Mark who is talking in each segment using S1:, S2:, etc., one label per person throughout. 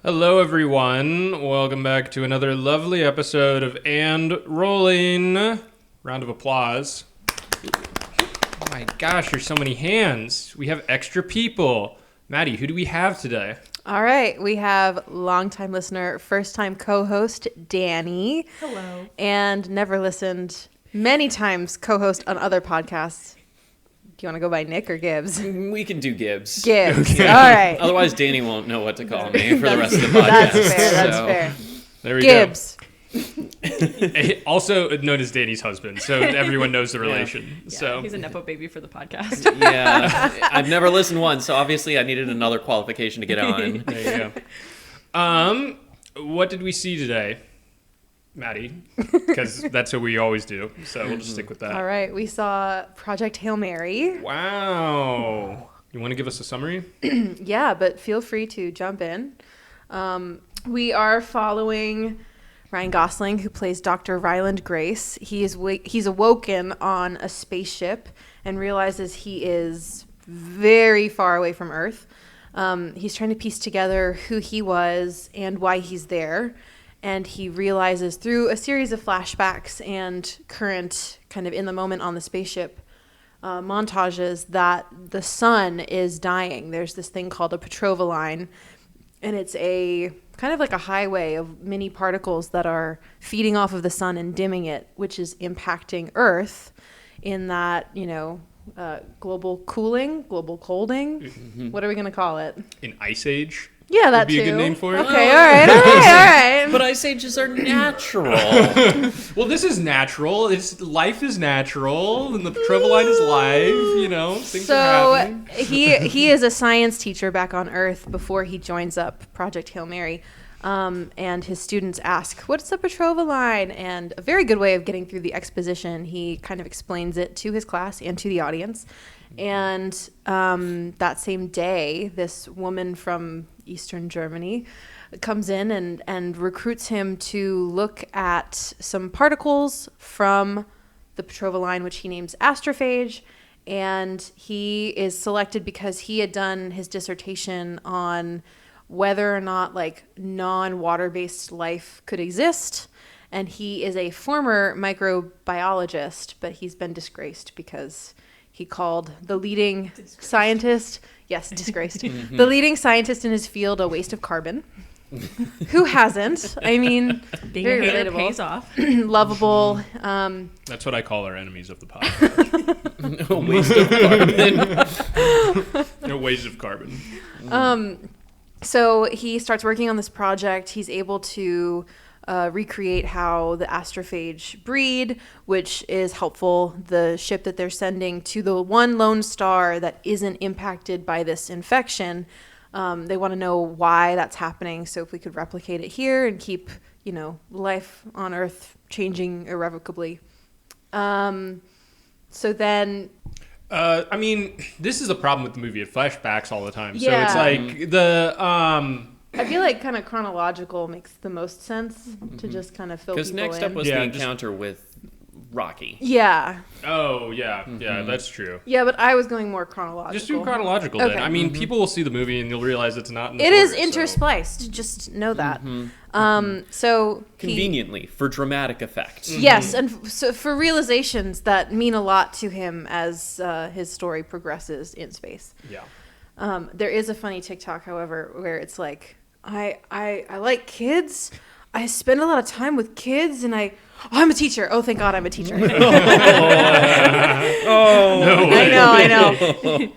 S1: Hello, everyone. Welcome back to another lovely episode of And Rolling. Round of applause. Oh my gosh, there's so many hands. We have extra people. Maddie, who do we have today?
S2: All right, we have longtime listener, first-time co-host Danny.
S3: Hello.
S2: And never listened, many times co-host on other podcasts. Do you want to go by Nick or Gibbs?
S3: We can do Gibbs.
S2: Gibbs.
S1: Okay.
S2: All right.
S3: Otherwise, Danny won't know what to call me for the rest of the podcast.
S2: That's
S3: so.
S2: fair.
S1: There we
S2: Gibbs.
S1: go. Also known as Danny's husband, so everyone knows the relation.
S4: Yeah,
S1: So
S4: he's a nepo baby for the podcast.
S3: Yeah, I've never listened once, so obviously I needed another qualification to get on.
S1: there you go. What did we see today, Maddie? Because that's what we always do. So we'll just stick with that.
S2: All right, we saw Project Hail Mary.
S1: Wow. You want to give us a summary?
S2: Yeah, but feel free to jump in. We are following Ryan Gosling, who plays Dr. Ryland Grace. He's awoken on a spaceship and realizes he is very far away from Earth. He's trying to piece together who he was and why he's there. And he realizes through a series of flashbacks and current kind of in the moment on the spaceship montages that the sun is dying. There's this thing called a Petrova line, and it's a kind of like a highway of mini particles that are feeding off of the sun and dimming it, which is impacting Earth in that, global cooling, global colding.
S1: Mm-hmm.
S2: What are we going to call it?
S1: An ice age?
S2: Yeah, that
S1: would be
S2: too.
S1: a good name for it.
S2: Okay, all right.
S3: But ice ages are natural.
S1: Well, this is natural. Life is natural, and the Petrova line is live. Things are happening.
S2: he is a science teacher back on Earth before he joins up Project Hail Mary. And his students ask, what's the Petrova line? And a very good way of getting through the exposition, he kind of explains it to his class and to the audience. And that same day, this woman from Eastern Germany comes in and recruits him to look at some particles from the Petrova line, which he names astrophage. And he is selected because he had done his dissertation on whether or not non-water-based life could exist. And he is a former microbiologist, but he's been disgraced because he called the leading scientist, disgraced, the leading scientist in his field a waste of carbon. Who hasn't? I mean,
S4: Being
S2: very
S4: a hater
S2: relatable.
S4: pays off.
S2: Lovable.
S1: That's what I call our enemies of the podcast.
S3: A waste of carbon.
S1: A waste of carbon.
S2: So he starts working on this project. He's able to recreate how the astrophage breed, which is helpful. The ship that they're sending to the one lone star that isn't impacted by this infection, they want to know why that's happening. So if we could replicate it here and keep, life on Earth changing irrevocably. So then...
S1: this is a problem with the movie. It flashbacks all the time.
S2: Yeah.
S1: So it's like
S2: I feel like kind of chronological makes the most sense to just kind of fill people in.
S3: Because next up was
S1: Yeah,
S3: the
S1: just-
S3: encounter with Rocky.
S2: Yeah.
S1: Oh, yeah. Yeah, that's true.
S2: Yeah, but I was going more chronological.
S1: Just do chronological
S2: Okay.
S1: then. I mean, people will see the movie and you'll realize it's not in the
S2: It is
S1: story, so-
S2: interspliced. Just know that. So
S3: Conveniently, for dramatic effect.
S2: yes, and so for realizations that mean a lot to him as his story progresses in space.
S1: Yeah.
S2: There is a funny TikTok, however, where it's like, I like kids. I spend a lot of time with kids, and I'm a teacher. Oh, thank God I'm a teacher.
S1: No
S2: I know.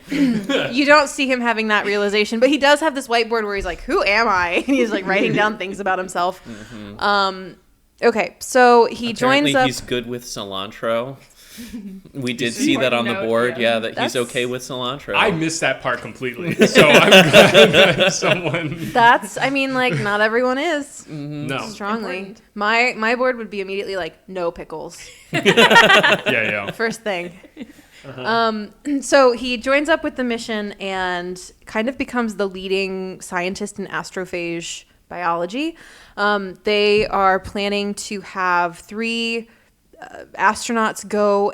S2: You don't see him having that realization, but he does have this whiteboard where he's like, who am I? And he's like writing down things about himself. Okay, so he
S3: Apparently
S2: joins up.
S3: he's good with cilantro. We did
S4: Just
S3: see that on the
S4: important
S3: board,
S4: note,
S3: yeah, that he's
S2: That's-
S3: okay with cilantro.
S1: I missed that part completely. So I'm glad that someone...
S2: Not everyone is.
S1: No.
S2: Strongly.
S4: Important.
S2: My board would be immediately like, no pickles.
S1: Yeah.
S2: First thing. So he joins up with the mission and kind of becomes the leading scientist in astrophage biology. They are planning to have 3 astronauts go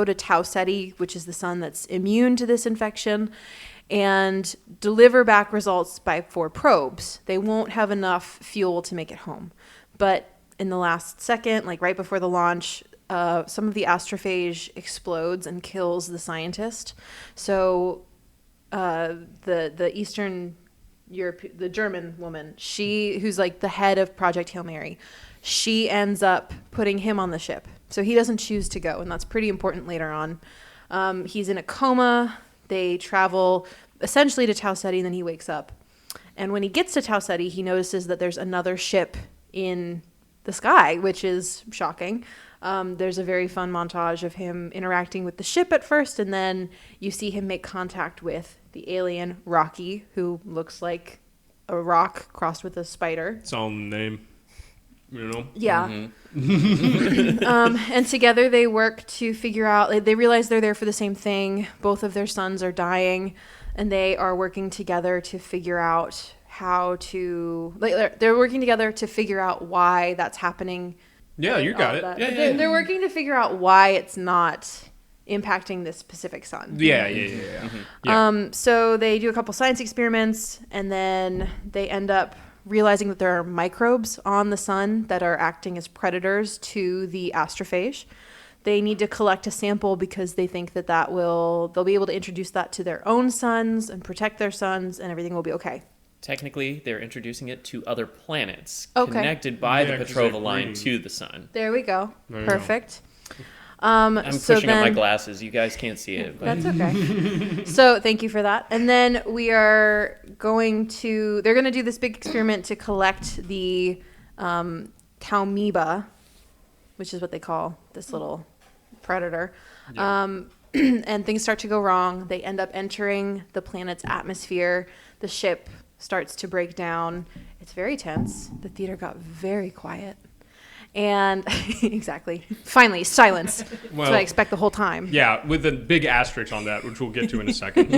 S2: to Tau Ceti, which is the sun that's immune to this infection, and deliver back results by 4 probes. They won't have enough fuel to make it home. But in the last second, like right before the launch, some of the astrophage explodes and kills the scientist. So the Eastern Europe, the German woman, who's like the head of Project Hail Mary, she ends up putting him on the ship. So he doesn't choose to go, and that's pretty important later on. He's in a coma. They travel essentially to Tau Ceti, and then he wakes up. And when he gets to Tau Ceti, he notices that there's another ship in the sky, which is shocking. There's a very fun montage of him interacting with the ship at first, and then you see him make contact with the alien Rocky, who looks like a rock crossed with a spider.
S1: It's all in the name, you know?
S2: Yeah. And together they work to figure out, they realize they're there for the same thing. Both of their sons are dying, and they are working together to figure out how to, they're working together to figure out why that's happening.
S1: Yeah, you got it.
S3: Yeah.
S2: They're working to figure out why it's not impacting this specific sun.
S1: Yeah.
S2: So they do a couple science experiments, and then they end up realizing that there are microbes on the sun that are acting as predators to the astrophage. They need to collect a sample because they think that they'll be able to introduce that to their own sons and protect their sons, and everything will be okay.
S3: Technically, they're introducing it to other planets
S2: connected
S3: by the Petrova line to the sun.
S2: There we go.
S1: There you
S2: Perfect.
S3: I'm pushing up my glasses. You guys can't see it. But.
S2: That's okay. So thank you for that. And then they're going to do this big experiment to collect the Taumiba, which is what they call this little predator. Yeah. And things start to go wrong. They end up entering the planet's atmosphere. The ship starts to break down. It's very tense. The theater got very quiet. And exactly. Finally, silence.
S1: Well,
S2: that's what I expect the whole time.
S1: Yeah, with a big asterisk on that, which we'll get to in a second.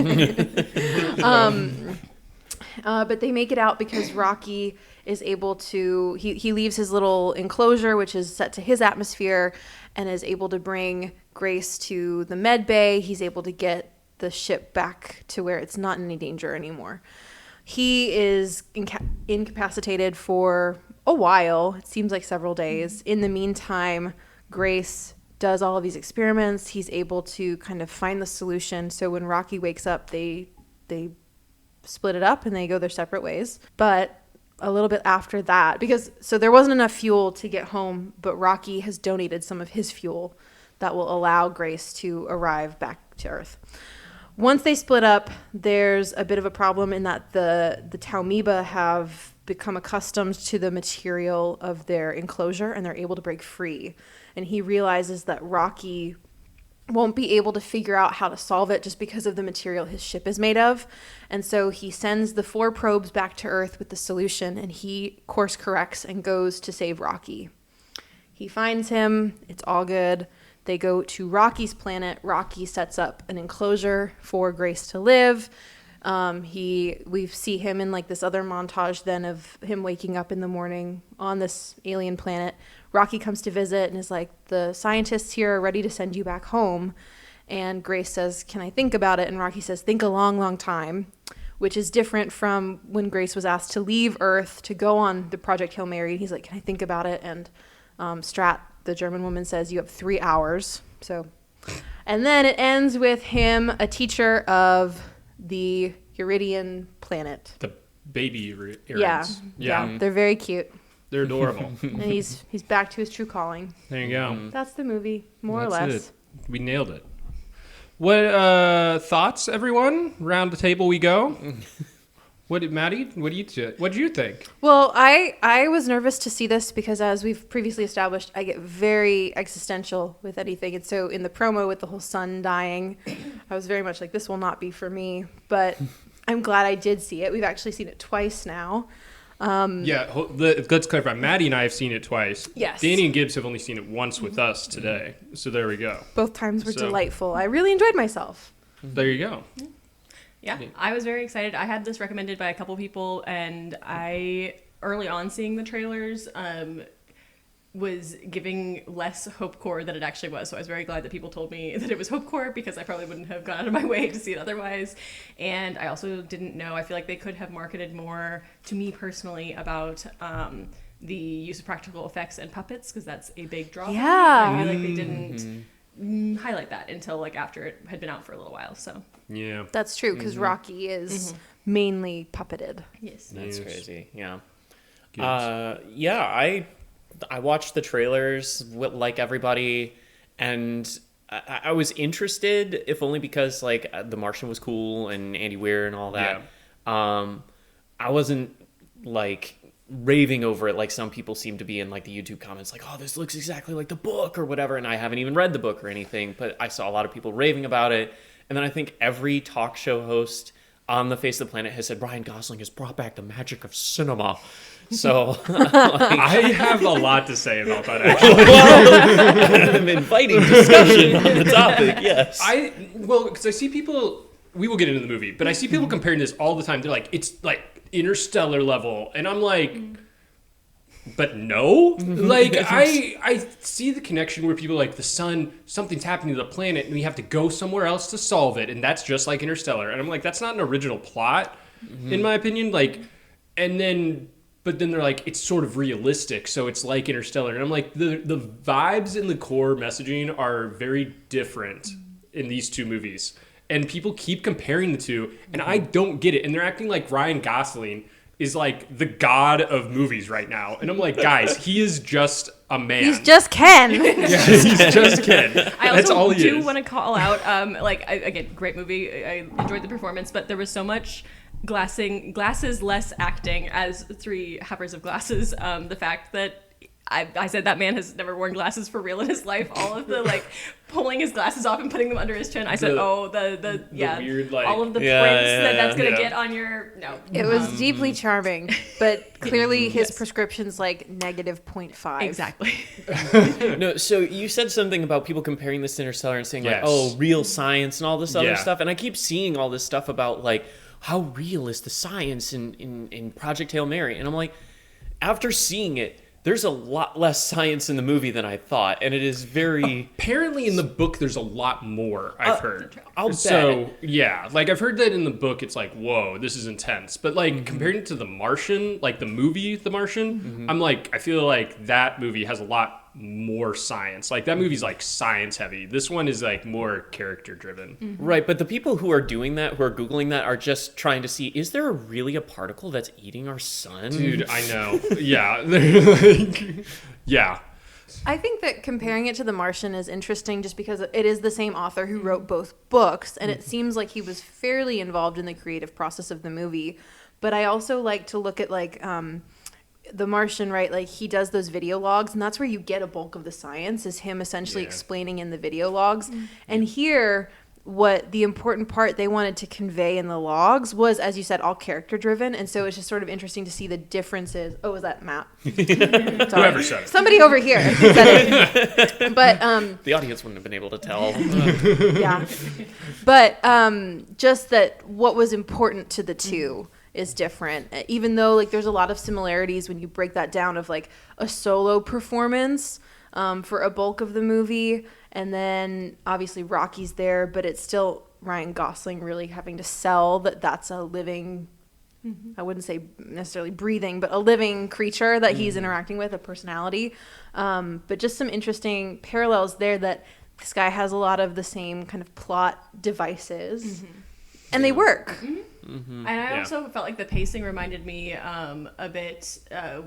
S2: But they make it out because Rocky is able to, he leaves his little enclosure, which is set to his atmosphere, and is able to bring Grace to the med bay. He's able to get the ship back to where it's not in any danger anymore. He is incapacitated for a while. It seems like several days. In the meantime, Grace does all of these experiments. He's able to kind of find the solution. So when Rocky wakes up, they split it up and they go their separate ways. But a little bit after that, so there wasn't enough fuel to get home, but Rocky has donated some of his fuel that will allow Grace to arrive back to Earth. Once they split up, there's a bit of a problem in that the Taumiba have become accustomed to the material of their enclosure, and they're able to break free. And he realizes that Rocky won't be able to figure out how to solve it just because of the material his ship is made of. And so he sends the 4 probes back to Earth with the solution, and he course corrects and goes to save Rocky. He finds him. It's all good. They go to Rocky's planet. Rocky sets up an enclosure for Grace to live. We see him in like this other montage then of him waking up in the morning on this alien planet. Rocky comes to visit and is like, the scientists here are ready to send you back home. And Grace says, can I think about it? And Rocky says, think a long, long time, which is different from when Grace was asked to leave Earth to go on the Project Hail Mary. He's like, can I think about it? And Strat, the German woman, says, you have 3 hours. And then it ends with him, a teacher of the Iridian planet.
S1: The baby Iridians.
S2: Yeah. They're very cute.
S1: They're adorable.
S2: And he's back to his true calling.
S1: There you go.
S2: That's the movie, more or
S1: That's
S2: less.
S1: it. We nailed it. What thoughts, everyone? Round the table we go. Maddie? What did you think?
S2: Well, I was nervous to see this because, as we've previously established, I get very existential with anything. And so in the promo with the whole son dying, I was very much like, this will not be for me. But I'm glad I did see it. We've actually seen it twice now.
S1: Let's clarify. Maddie and I have seen it twice.
S2: Yes.
S1: Danny and Gibbs have only seen it once with us today. So there we go.
S2: Both times were delightful. I really enjoyed myself.
S1: There you go.
S4: Yeah, I was very excited. I had this recommended by a couple people, and early on seeing the trailers, was giving less hopecore than it actually was. So I was very glad that people told me that it was hopecore, because I probably wouldn't have gone out of my way to see it otherwise. And I also didn't know, I feel like they could have marketed more, to me personally, about the use of practical effects and puppets, because that's a big draw.
S2: Yeah.
S4: I feel like they didn't highlight that until like after it had been out for a little while. So
S1: Yeah.
S2: That's true, because Rocky is mainly puppeted.
S4: yes.
S3: That's
S1: Yes.
S3: crazy. Yeah.
S1: Good.
S3: Yeah, I watched the trailers like everybody, and I was interested, if only because like The Martian was cool and Andy Weir and all that. I wasn't like raving over it like some people seem to be in like the YouTube comments, like, oh, this looks exactly like the book or whatever, and I haven't even read the book or anything, but I saw a lot of people raving about it. And then I think every talk show host on the face of the planet has said Ryan Gosling has brought back the magic of cinema. So
S1: I have a lot to say about that, actually.
S3: well, I'm inviting discussion on the topic. Yes.
S1: Because I see people, we will get into the movie, but I see people comparing this all the time. They're like, it's like Interstellar level. And I'm like, but no. Like, I see the connection where people are like, the sun, something's happening to the planet, and we have to go somewhere else to solve it. And that's just like Interstellar. And I'm like, that's not an original plot, in my opinion. Like, but then they're like, it's sort of realistic, so it's like Interstellar. And I'm like, the vibes and the core messaging are very different in these two movies. And people keep comparing the two, and I don't get it. And they're acting like Ryan Gosling is like the god of movies right now. And I'm like, guys, he is just a man.
S2: He's just Ken.
S1: Yeah, he's just Ken. That's all he
S4: do
S1: is.
S4: want to call out, again, great movie. I enjoyed the performance, but there was so much glasses less acting as three heifers of glasses. The fact that I said that man has never worn glasses for real in his life. All of the like pulling his glasses off and putting them under his chin. I said, the
S1: weird, like,
S4: all of the prints that's gonna get on your
S2: It was deeply charming, but clearly his prescription's like -0.5.
S4: exactly.
S3: No, so you said something about people comparing this to Interstellar and saying like,
S1: Yes.
S3: oh, real science and all this other
S1: Yeah.
S3: stuff. And I keep seeing all this stuff about like, how real is the science in Project Hail Mary? And I'm like, after seeing it, there's a lot less science in the movie than I thought, and it is very...
S1: Apparently in the book there's a lot more, I've heard.
S3: I'll
S1: So,
S3: bet.
S1: yeah, like I've heard that in the book it's like, whoa, this is intense. But like comparing it to The Martian, like the movie The Martian, I'm like, I feel like that movie has a lot more science. Like that movie's like science heavy. This one is like more character driven.
S3: Right, but the people who are doing that, who are Googling that, are just trying to see, is there really a particle that's eating our sun?
S1: Dude, I know. Yeah. They're like, yeah.
S2: I think that comparing it to The Martian is interesting just because it is the same author who wrote both books, and it seems like he was fairly involved in the creative process of the movie. But I also like to look at like The Martian, right? Like he does those video logs, and that's where you get a bulk of the science, is him essentially explaining in the video logs. And here, what the important part they wanted to convey in the logs was, as you said, all character driven. And so it's just sort of interesting to see the differences. Oh, was that Matt?
S1: Whoever said it.
S2: Somebody over here said it. But
S3: The audience wouldn't have been able to tell.
S2: yeah. But just that what was important to the two is different, even though like there's a lot of similarities when you break that down of like a solo performance for a bulk of the movie, and then obviously Rocky's there, but it's still Ryan Gosling really having to sell that that's a living, I wouldn't say necessarily breathing, but a living creature that he's interacting with, a personality. But just some interesting parallels there, that this guy has a lot of the same kind of plot devices, and they work.
S4: And I also felt like the pacing reminded me a bit.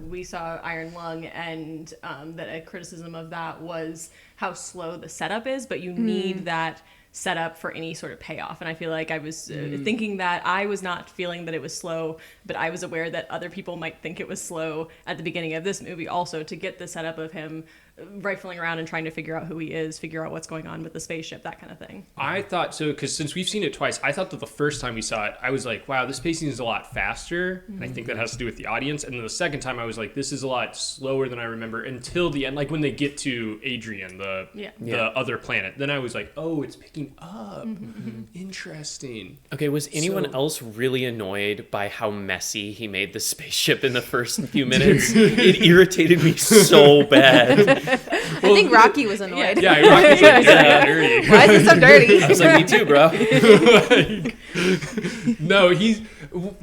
S4: We saw Iron Lung, and that a criticism of that was how slow the setup is, but you need that setup for any sort of payoff. And I feel like I was thinking that I was not feeling that it was slow, but I was aware that other people might think it was slow at the beginning of this movie also, to get the setup of him rifling around and trying to figure out who he is, figure out what's going on with the spaceship, that kind of thing.
S1: I thought so, because since we've seen it twice, I thought that the first time we saw it, I was like, wow, this pacing is a lot faster. And I think that has to do with the audience. And then the second time I was like, this is a lot slower than I remember until the end. Like when they get to Adrian, the other planet. Then I was like, oh, it's picking up. Interesting.
S3: Okay, was anyone else really annoyed by how messy he made the spaceship in the first few minutes? It irritated me so bad.
S2: I think Rocky was annoyed.
S1: Yeah, Rocky's like, dirty.
S2: Why is it so dirty?
S3: I was like, me too, bro.
S1: No, he's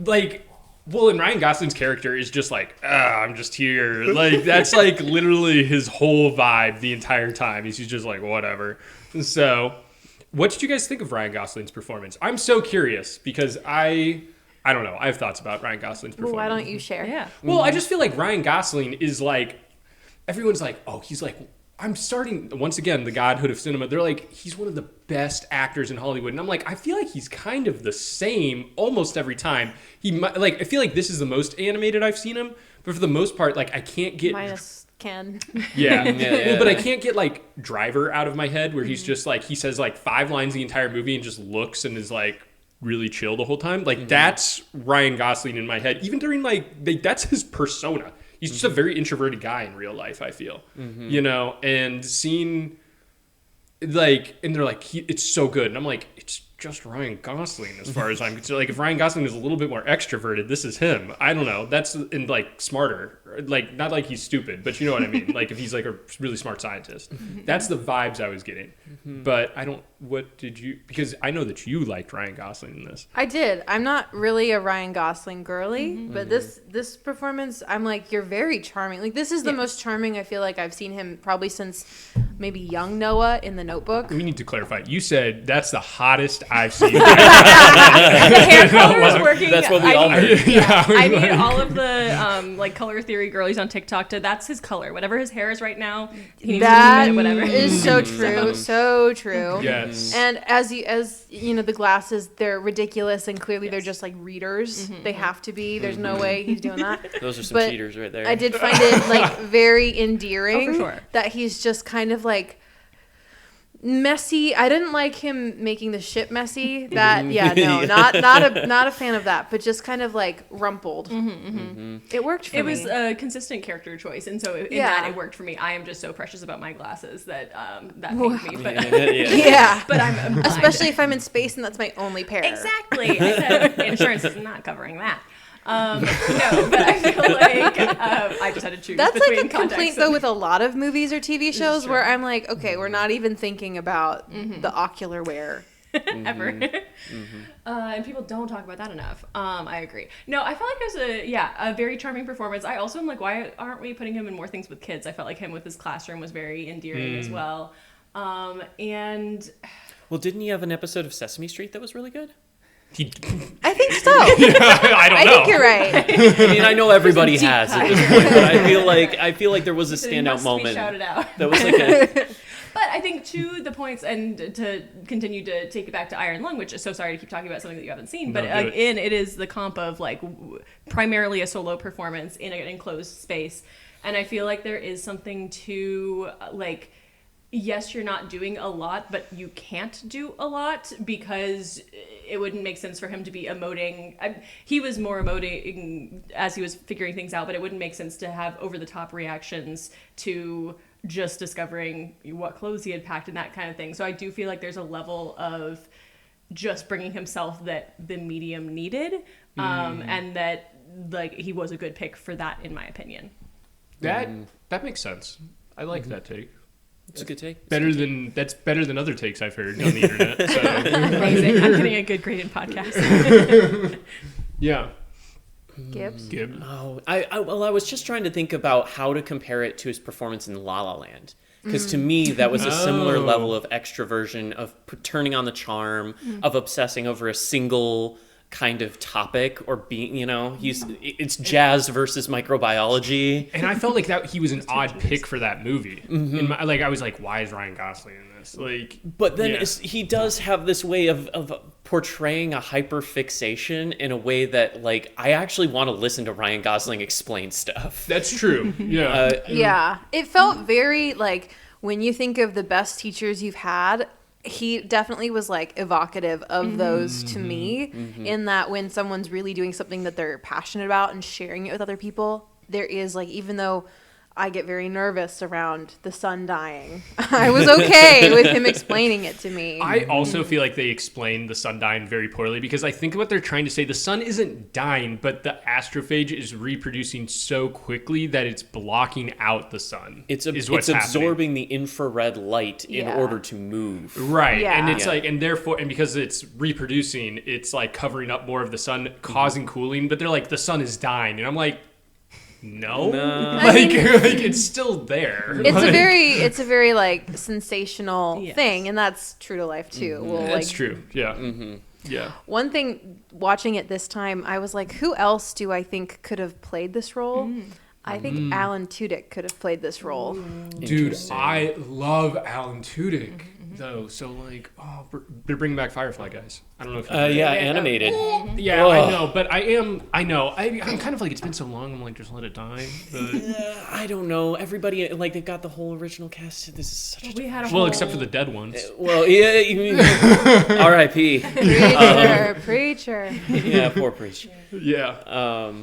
S1: like, well, and Ryan Gosling's character is just like, I'm just here. Like, that's like literally his whole vibe the entire time. He's just like, whatever. So, what did you guys think of Ryan Gosling's performance? I'm so curious because I don't know. I have thoughts about Ryan Gosling's performance.
S2: Well, why don't you share?
S4: Yeah.
S1: Well, I just feel like Ryan Gosling is like, everyone's like, oh, he's like, I'm starting, once again, the godhood of cinema. They're like, he's one of the best actors in Hollywood. And I'm like, I feel like he's kind of the same almost every time. I feel like this is the most animated I've seen him. But for the most part, like, I can't get...
S2: Minus Ken.
S1: Yeah. Well, but I can't get, like, Driver out of my head where he's just, like, he says, like, 5 lines the entire movie and just looks and is, like, really chill the whole time. Like, that's Ryan Gosling in my head. Even during, like that's his persona. He's just a very introverted guy in real life, I feel. You know, and seeing, like, and they're like, it's so good. And I'm like, it's just Ryan Gosling as far as I'm concerned. Like, if Ryan Gosling is a little bit more extroverted, this is him. I don't know. That's, and, like, smarter. Like, not like he's stupid, but you know what I mean? Like, if he's, like, a really smart scientist. That's the vibes I was getting. But what did you, because I know that you liked Ryan Gosling in this.
S2: I did. I'm not really a Ryan Gosling girly, but this performance, I'm like, you're very charming. Like, this is the most charming I feel like I've seen him probably since maybe young Noah in The Notebook.
S1: We need to clarify. You said that's the hottest I've seen.
S4: The hair color is working.
S3: That's what we all heard.
S4: I need all of the like color theory girlies on TikTok that's his color. Whatever his hair is right now, he needs to keep it whatever.
S2: Is so true. So true.
S1: Yes.
S2: And as you know, the glasses, they're ridiculous and clearly they're just like readers. They have to be. There's no way he's doing that.
S3: Those are some cheaters right there.
S2: I did find it like very endearing
S4: for sure.
S2: that he's just kind of like messy. I didn't like him making the ship messy. That not a fan of that. But just kind of like rumpled. It worked for me.
S4: It was a consistent character choice, and so in that it worked for me. I am just so precious about my glasses that that pains me. But but I'm
S2: especially if I'm in space and that's my only pair.
S4: Exactly. I said insurance is not covering that. No, but I feel like I just had to choose.
S2: That's
S4: between
S2: like a complaint though with a lot of movies or TV shows where I'm like, okay, we're not even thinking about the ocular wear
S4: ever, and people don't talk about that enough. I agree. No, I felt like it was a very charming performance. I also am like, why aren't we putting him in more things with kids? I felt like him with his classroom was very endearing as well. And
S3: well, didn't he have an episode of Sesame Street that was really good?
S2: I think so.
S1: I
S2: think you're right.
S3: I mean, I know everybody has at this point, but I feel like there was a standout moment.
S4: Shouted out.
S3: That was like a.
S4: But I think to the points, and to continue to take it back to Iron Lung, which is so sorry to keep talking about something that you haven't seen, but again, it is the comp of like primarily a solo performance in an enclosed space, and I feel like there is something to like. Yes, you're not doing a lot, but you can't do a lot because it wouldn't make sense for him to be emoting. He was more emoting as he was figuring things out, but it wouldn't make sense to have over-the-top reactions to just discovering what clothes he had packed and that kind of thing. So I do feel like there's a level of just bringing himself that the medium needed, and that like he was a good pick for that, in my opinion.
S1: That makes sense. I like that take.
S3: It's a good take.
S1: That's better than other takes I've heard on the internet. So.
S4: Amazing. I'm getting a good grade in podcast.
S1: Yeah.
S2: Gibbs.
S3: Oh, I was just trying to think about how to compare it to his performance in La La Land. Because to me, that was a similar level of extroversion, of turning on the charm, of obsessing over a single kind of topic or being, it's jazz versus microbiology.
S1: And I felt like that he was an odd pick for that movie. I was like, why is Ryan Gosling in this?
S3: But then he does have this way of portraying a hyperfixation in a way that, like, I actually want to listen to Ryan Gosling explain stuff.
S1: That's true. Yeah.
S2: Yeah. It felt very like when you think of the best teachers you've had, he definitely was like evocative of those to me, in that when someone's really doing something that they're passionate about and sharing it with other people, there is like, even though I get very nervous around the sun dying, I was okay with him explaining it to me.
S1: I also feel like they explained the sun dying very poorly, because I think what they're trying to say, the sun isn't dying, but the astrophage is reproducing so quickly that it's blocking out the sun.
S3: It's absorbing the infrared light in order to move.
S1: Right.
S2: Yeah.
S1: And it's like, and therefore, and because it's reproducing, it's like covering up more of the sun, causing cooling, but they're like, the sun is dying. And I'm like, no. Like it's still there.
S2: It's a very like sensational thing, and that's true to life too.
S1: That's true. Yeah. Yeah.
S2: One thing, watching it this time, I was like, who else do I think could have played this role? I think Alan Tudyk could have played this role.
S1: Dude, I love Alan Tudyk. Though, so like, they're bringing back Firefly, guys. I don't know if
S3: animated.
S1: Yeah, I know, but I'm kind of like, it's been so long, I'm like, just let it die. But
S3: I don't know. Everybody, like, they've got the whole original cast. This is such
S1: well, except for the dead ones.
S3: Well, yeah, R.I.P.
S2: Preacher.
S3: Yeah, poor Preacher.
S1: Yeah.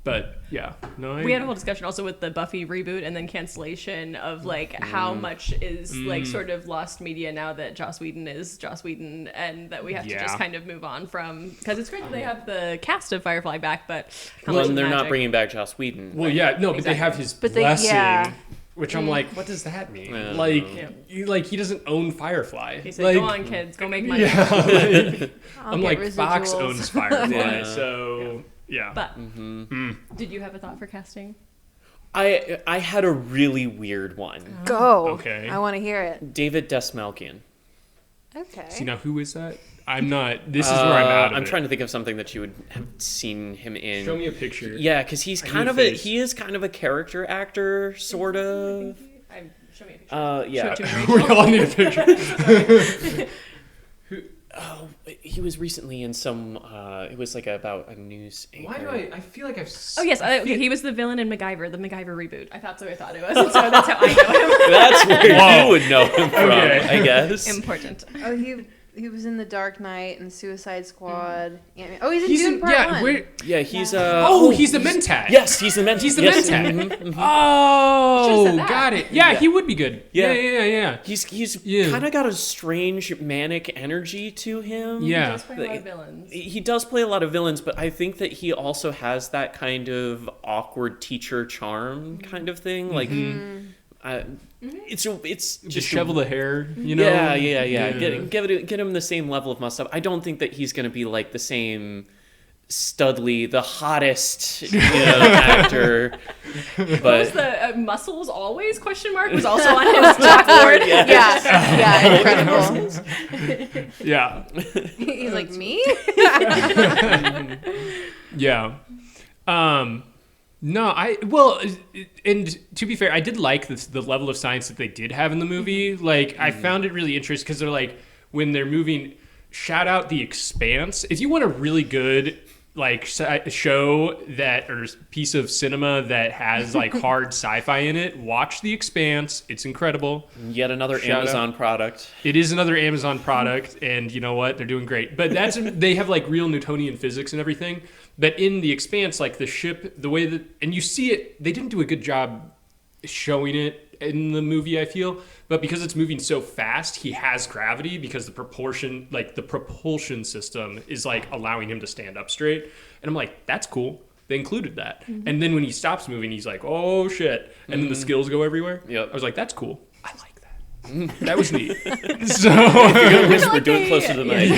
S1: But yeah, no.
S4: We had a whole discussion also with the Buffy reboot and then cancellation of like how much is like sort of lost media now that Joss Whedon is Joss Whedon, and that we have to just kind of move on from, because it's great that they have the cast of Firefly back, but how much
S3: they're
S4: magic?
S3: Not bringing back Joss Whedon.
S1: Well, yeah, no, but they have his blessing. Which I'm like, what does that mean? He doesn't own Firefly.
S4: He said,
S1: like,
S4: go on, kids, go make money.
S1: Yeah, I'm like,
S2: residuals.
S1: Fox owns Firefly, so yeah.
S4: But did you have a thought for casting?
S3: I had a really weird one.
S2: Go.
S1: Okay.
S2: I want to hear it.
S3: David Desmalkian.
S2: Okay.
S1: See, now who is that? I'm not. This is where I'm out of
S3: I'm
S1: it.
S3: trying to think of something that you would have seen him in.
S1: Show me a picture.
S3: Yeah, because he is kind of a character actor, sort of.
S4: Show me a picture.
S3: Yeah.
S4: Show it to me,
S1: We all need a picture.
S3: Oh, he was recently in some. It was like about a news anchor.
S1: Why do I feel like I've?
S4: Oh yes, he was the villain in MacGyver, the MacGyver reboot. I thought it was. And so that's how I know him.
S3: That's where you would know him from, I guess.
S4: Important.
S2: Oh, he was in The Dark Knight and Suicide Squad. Oh, he's in Dune Part 1.
S3: Yeah, he's
S1: he's the Mentat.
S3: Yes, he's the Mentat.
S1: He's the
S3: yes.
S1: Mentat. Oh, got it. Yeah, he would be good.
S3: Yeah. He's kind of got a strange manic energy to him.
S1: Yeah.
S4: He does play a lot of villains.
S3: He does play a lot of villains, but I think that he also has that kind of awkward teacher charm kind of thing. Like, it's just
S1: dishevel the hair, you know.
S3: Yeah. Get him the same level of mustache. I don't think that he's going to be like the same Studley, the hottest actor. But
S4: was the muscles always ? Was also on his chalkboard.
S2: Incredible.
S1: Yeah.
S2: He's like, me?
S1: Yeah. No, and to be fair, I did like the level of science that they did have in the movie. Like, I found it really interesting because they're like, when they're moving, shout out The Expanse. If you want a really good like show that or piece of cinema that has like hard sci-fi in it, watch The Expanse. It's incredible.
S3: Yet another Amazon product.
S1: It is another Amazon product, and you know what? They're doing great. But they have like real Newtonian physics and everything. But in The Expanse, like the ship, the way that, and you see it, they didn't do a good job showing it in the movie, I feel. But because it's moving so fast, he has gravity because the propulsion system is like allowing him to stand up straight. And I'm like, that's cool. They included that. And then when he stops moving, he's like, oh shit. And then the skills go everywhere.
S3: Yep.
S1: I was like, that's cool. I like that. That was neat. So
S3: you're gonna whisper, do it closer to the mic.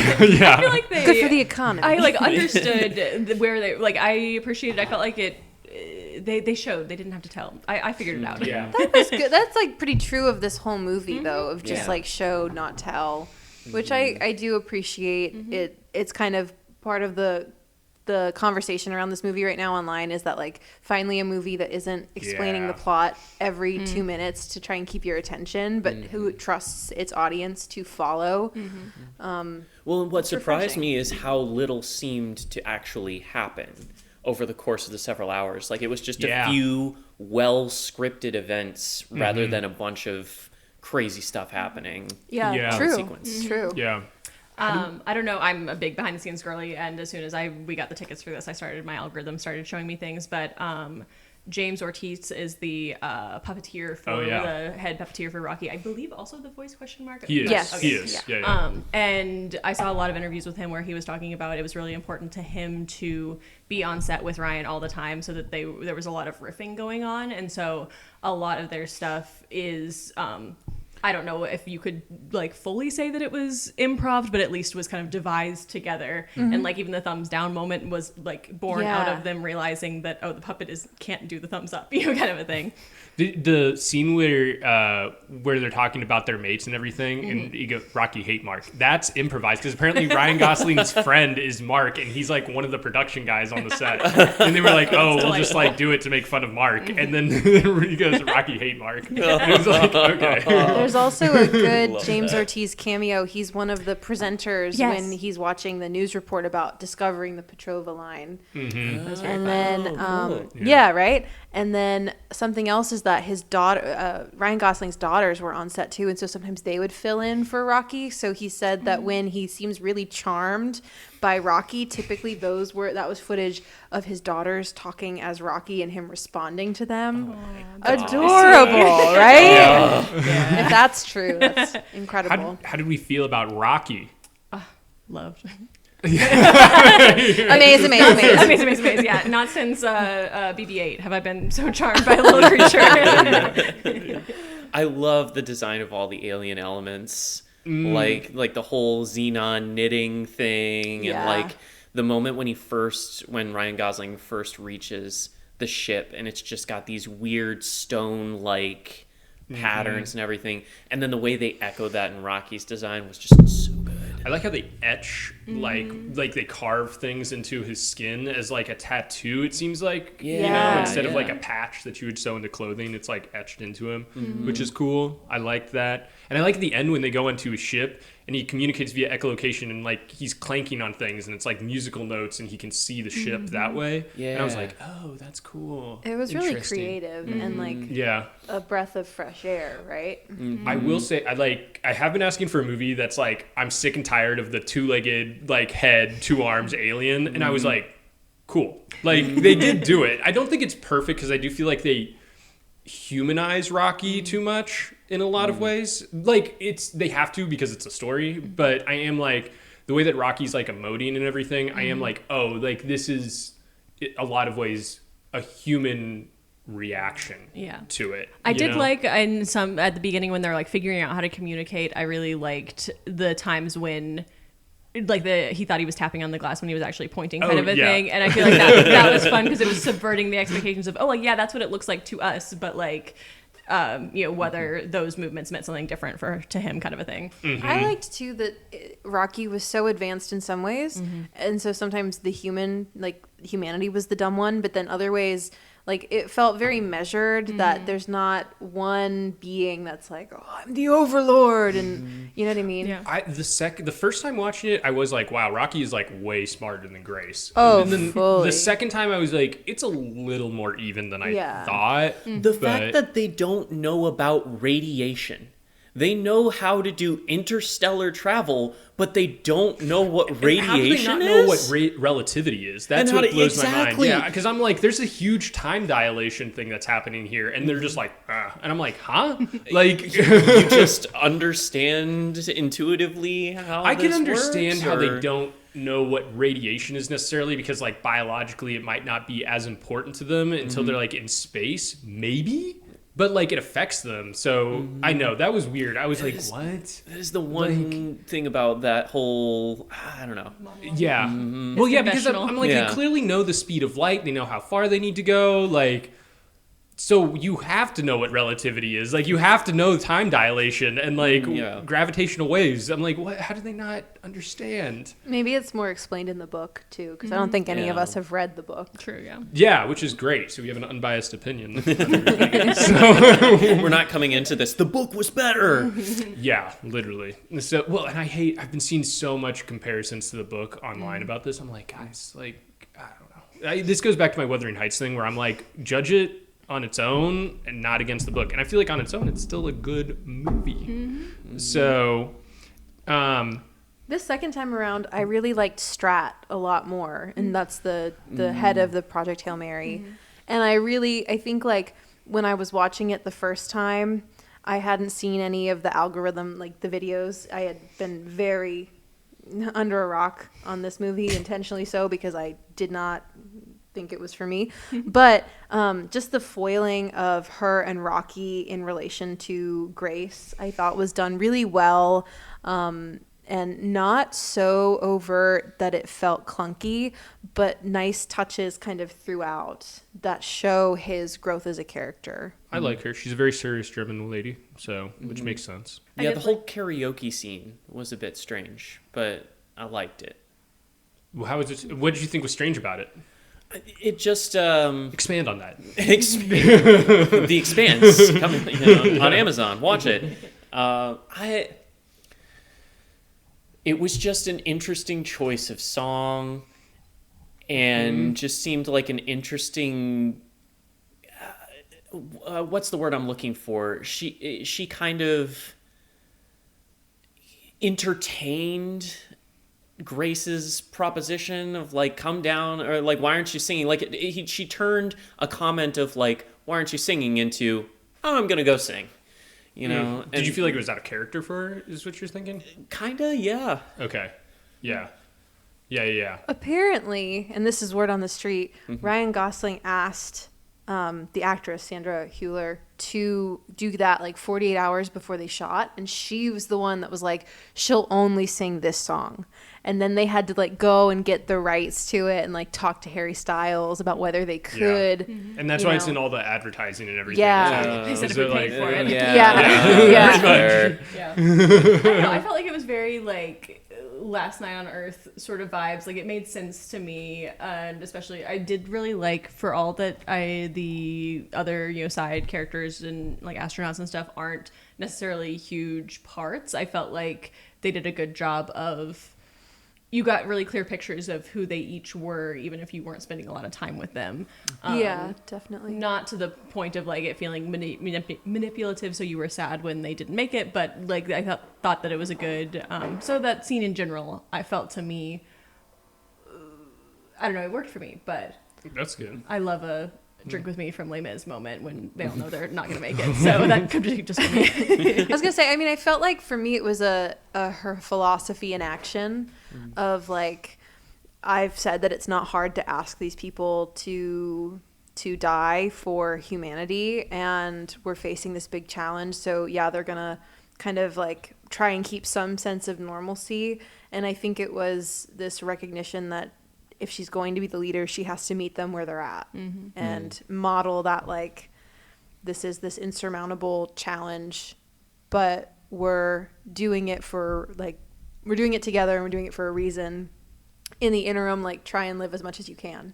S1: Yeah.
S4: I feel like
S2: Good for the economy.
S4: I like understood where they like. I appreciated. I felt like it. They showed. They didn't have to tell. I figured it out.
S1: Yeah.
S2: That was good. That's like pretty true of this whole movie, though, of just like show, not tell, which I do appreciate. It's kind of part of the the conversation around this movie right now online is that like finally a movie that isn't explaining the plot every 2 minutes to try and keep your attention, but who trusts its audience to follow.
S3: Well, what surprised me is how little seemed to actually happen over the course of the several hours. Like, it was just a few well-scripted events rather than a bunch of crazy stuff happening.
S2: True.
S3: Sequence.
S2: True.
S1: Yeah.
S4: I don't know. I'm a big behind the scenes girly, and as soon as we got the tickets for this, my algorithm started showing me things. But James Ortiz is the puppeteer for the head puppeteer for Rocky. I believe also the voice question mark.
S1: He is.
S2: Yes.
S1: He is.
S2: Yeah.
S4: And I saw a lot of interviews with him where he was talking about it was really important to him to be on set with Ryan all the time, so that there was a lot of riffing going on, and so a lot of their stuff is. I don't know if you could like fully say that it was improv, but at least was kind of devised together. And like even the thumbs down moment was like born out of them realizing that, the puppet can't do the thumbs up, kind of a thing.
S1: The scene where they're talking about their mates and everything, and you go, Rocky hate Mark. That's improvised because apparently Ryan Gosling's friend is Mark, and he's like one of the production guys on the set. And they were like, we'll just like do it to make fun of Mark. And then he goes, Rocky hate Mark. And it was like, okay.
S2: There's also a good James Ortiz cameo. He's one of the presenters when he's watching the news report about discovering the Petrova line. And then, right? And then something else is that his daughter, Ryan Gosling's daughters, were on set too, and so sometimes they would fill in for Rocky. So he said that when he seems really charmed by Rocky, typically that was footage of his daughters talking as Rocky and him responding to them. Adorable, right? If that's true, that's incredible.
S1: How did we feel about Rocky?
S4: Loved.
S2: Amaze.
S4: Yeah, not since BB-8 have I been so charmed by a little creature.
S3: I love the design of all the alien elements, like the whole xenon knitting thing, and like the moment when Ryan Gosling first reaches the ship, and it's just got these weird stone-like patterns and everything, and then the way they echo that in Rocky's design was just so good.
S1: I like how they etch, like they carve things into his skin as like a tattoo, it seems like, instead of like a patch that you would sew into clothing, it's like etched into him, which is cool. I liked that. And I like the end when they go into his ship and he communicates via echolocation, and like he's clanking on things and it's like musical notes and he can see the ship that way. And I was like, oh, that's cool.
S2: It was really creative and like a breath of fresh air, right?
S1: I will say, I have been asking for a movie that's like, I'm sick and tired of the two-legged, like head, two arms alien. And I was like, cool. Like they did do it. I don't think it's perfect because I do feel like they humanize Rocky too much in a lot of ways. Like they have to because it's a story, but I am like the way that Rocky's like emoting and everything, I am like, oh, like this is a lot of ways a human reaction to it.
S4: I did like in some at the beginning when they're like figuring out how to communicate, I really liked the times when like he thought he was tapping on the glass when he was actually pointing kind of a thing, and I feel like that was fun because it was subverting the expectations of that's what it looks like to us, but like whether those movements meant something different to him kind of a thing.
S2: I liked too that Rocky was so advanced in some ways, and so sometimes the humanity was the dumb one, but then other ways like it felt very measured, that there's not one being that's like, oh, I'm the overlord, and you know what I mean?
S1: The first time watching it, I was like, wow, Rocky is like way smarter than Grace.
S2: And
S1: then
S2: fully.
S1: The second time I was like, it's a little more even than I thought.
S3: The fact that they don't know about radiation. They know how to do interstellar travel, but they don't know what radiation
S1: how do they not know what relativity is? That's what blows my mind. Yeah, because I'm like, there's a huge time dilation thing that's happening here, and they're just like, and I'm like, huh? Like,
S3: you just understand intuitively how
S1: I
S3: this
S1: can understand
S3: works,
S1: how they don't know what radiation is necessarily, because like biologically it might not be as important to them until they're like in space, maybe. But, like, it affects them. So, I know. That was weird. I was what?
S3: That is the one thing about that whole... I don't know.
S1: Yeah. Well, yeah, because I'm like, they clearly know the speed of light. They know how far they need to go. Like, so you have to know what relativity is. Like, you have to know time dilation and like gravitational waves. I'm like, what? How do they not understand?
S2: Maybe it's more explained in the book too, because I don't think any of us have read the book.
S4: True, yeah.
S1: Yeah, which is great. So we have an unbiased opinion.
S3: We're not coming into this. The book was better.
S1: Yeah, literally. So, well, and I've been seeing so much comparisons to the book online about this. I'm like, guys, like, I don't know. This goes back to my Wuthering Heights thing where I'm like, judge it on its own and not against the book. And I feel like on its own, it's still a good movie. Mm-hmm. So,
S2: this second time around, I really liked Strat a lot more. And that's the head of the Project Hail Mary. Mm-hmm. And I think like when I was watching it the first time, I hadn't seen any of the algorithm, like the videos. I had been very under a rock on this movie, intentionally so, because I did not think it was for me. But just the foiling of her and Rocky in relation to Grace, I thought was done really well. And not so overt that it felt clunky, but nice touches kind of throughout that show his growth as a character.
S1: I like her. She's a very serious-driven lady, so which makes sense.
S3: Yeah, the whole karaoke scene was a bit strange, but I liked it.
S1: Well, how was it? What did you think was strange about it?
S3: It just
S1: expand on that.
S3: The Expanse coming on Amazon. Watch it. It was just an interesting choice of song, and just seemed like an interesting. What's the word I'm looking for? She kind of entertained Grace's proposition of like, come down, or like, why aren't you singing? Like, she turned a comment of like, why aren't you singing, into, oh, I'm gonna go sing. You know?
S1: Did you feel like it was out of character for her, is what you're thinking?
S3: Kinda, yeah.
S1: Okay. Yeah. Yeah.
S2: Apparently, and this is word on the street, Ryan Gosling asked the actress, Sandra Hüller, to do that like 48 hours before they shot. And she was the one that was like, she'll only sing this song. And then they had to like go and get the rights to it and like talk to Harry Styles about whether they could. Yeah.
S1: And that's why it's in all the advertising and everything.
S2: Yeah.
S4: They said if we paid for it.
S2: Yeah.
S4: I don't know, I felt like it was very like Last Night on Earth sort of vibes. Like, it made sense to me, and especially I did really like, for all that the other side characters and like astronauts and stuff aren't necessarily huge parts, I felt like they did a good job of, you got really clear pictures of who they each were, even if you weren't spending a lot of time with them.
S2: Yeah, definitely.
S4: Not to the point of like it feeling manipulative, so you were sad when they didn't make it, but like I thought that it was a good. So that scene in general, I felt, to me, I don't know, it worked for me. But
S1: that's good.
S4: I love a drink with me from Les Mis moment when they all know they're not going to make it. So that could be just for me.
S2: I was going to say, I mean, I felt like for me it was her philosophy in action of like, I've said that it's not hard to ask these people to die for humanity, and we're facing this big challenge. So yeah, they're going to kind of like try and keep some sense of normalcy. And I think it was this recognition that if she's going to be the leader, she has to meet them where they're at and model that, like, this is this insurmountable challenge, but we're doing it we're doing it together, and we're doing it for a reason. In the interim, like, try and live as much as you can.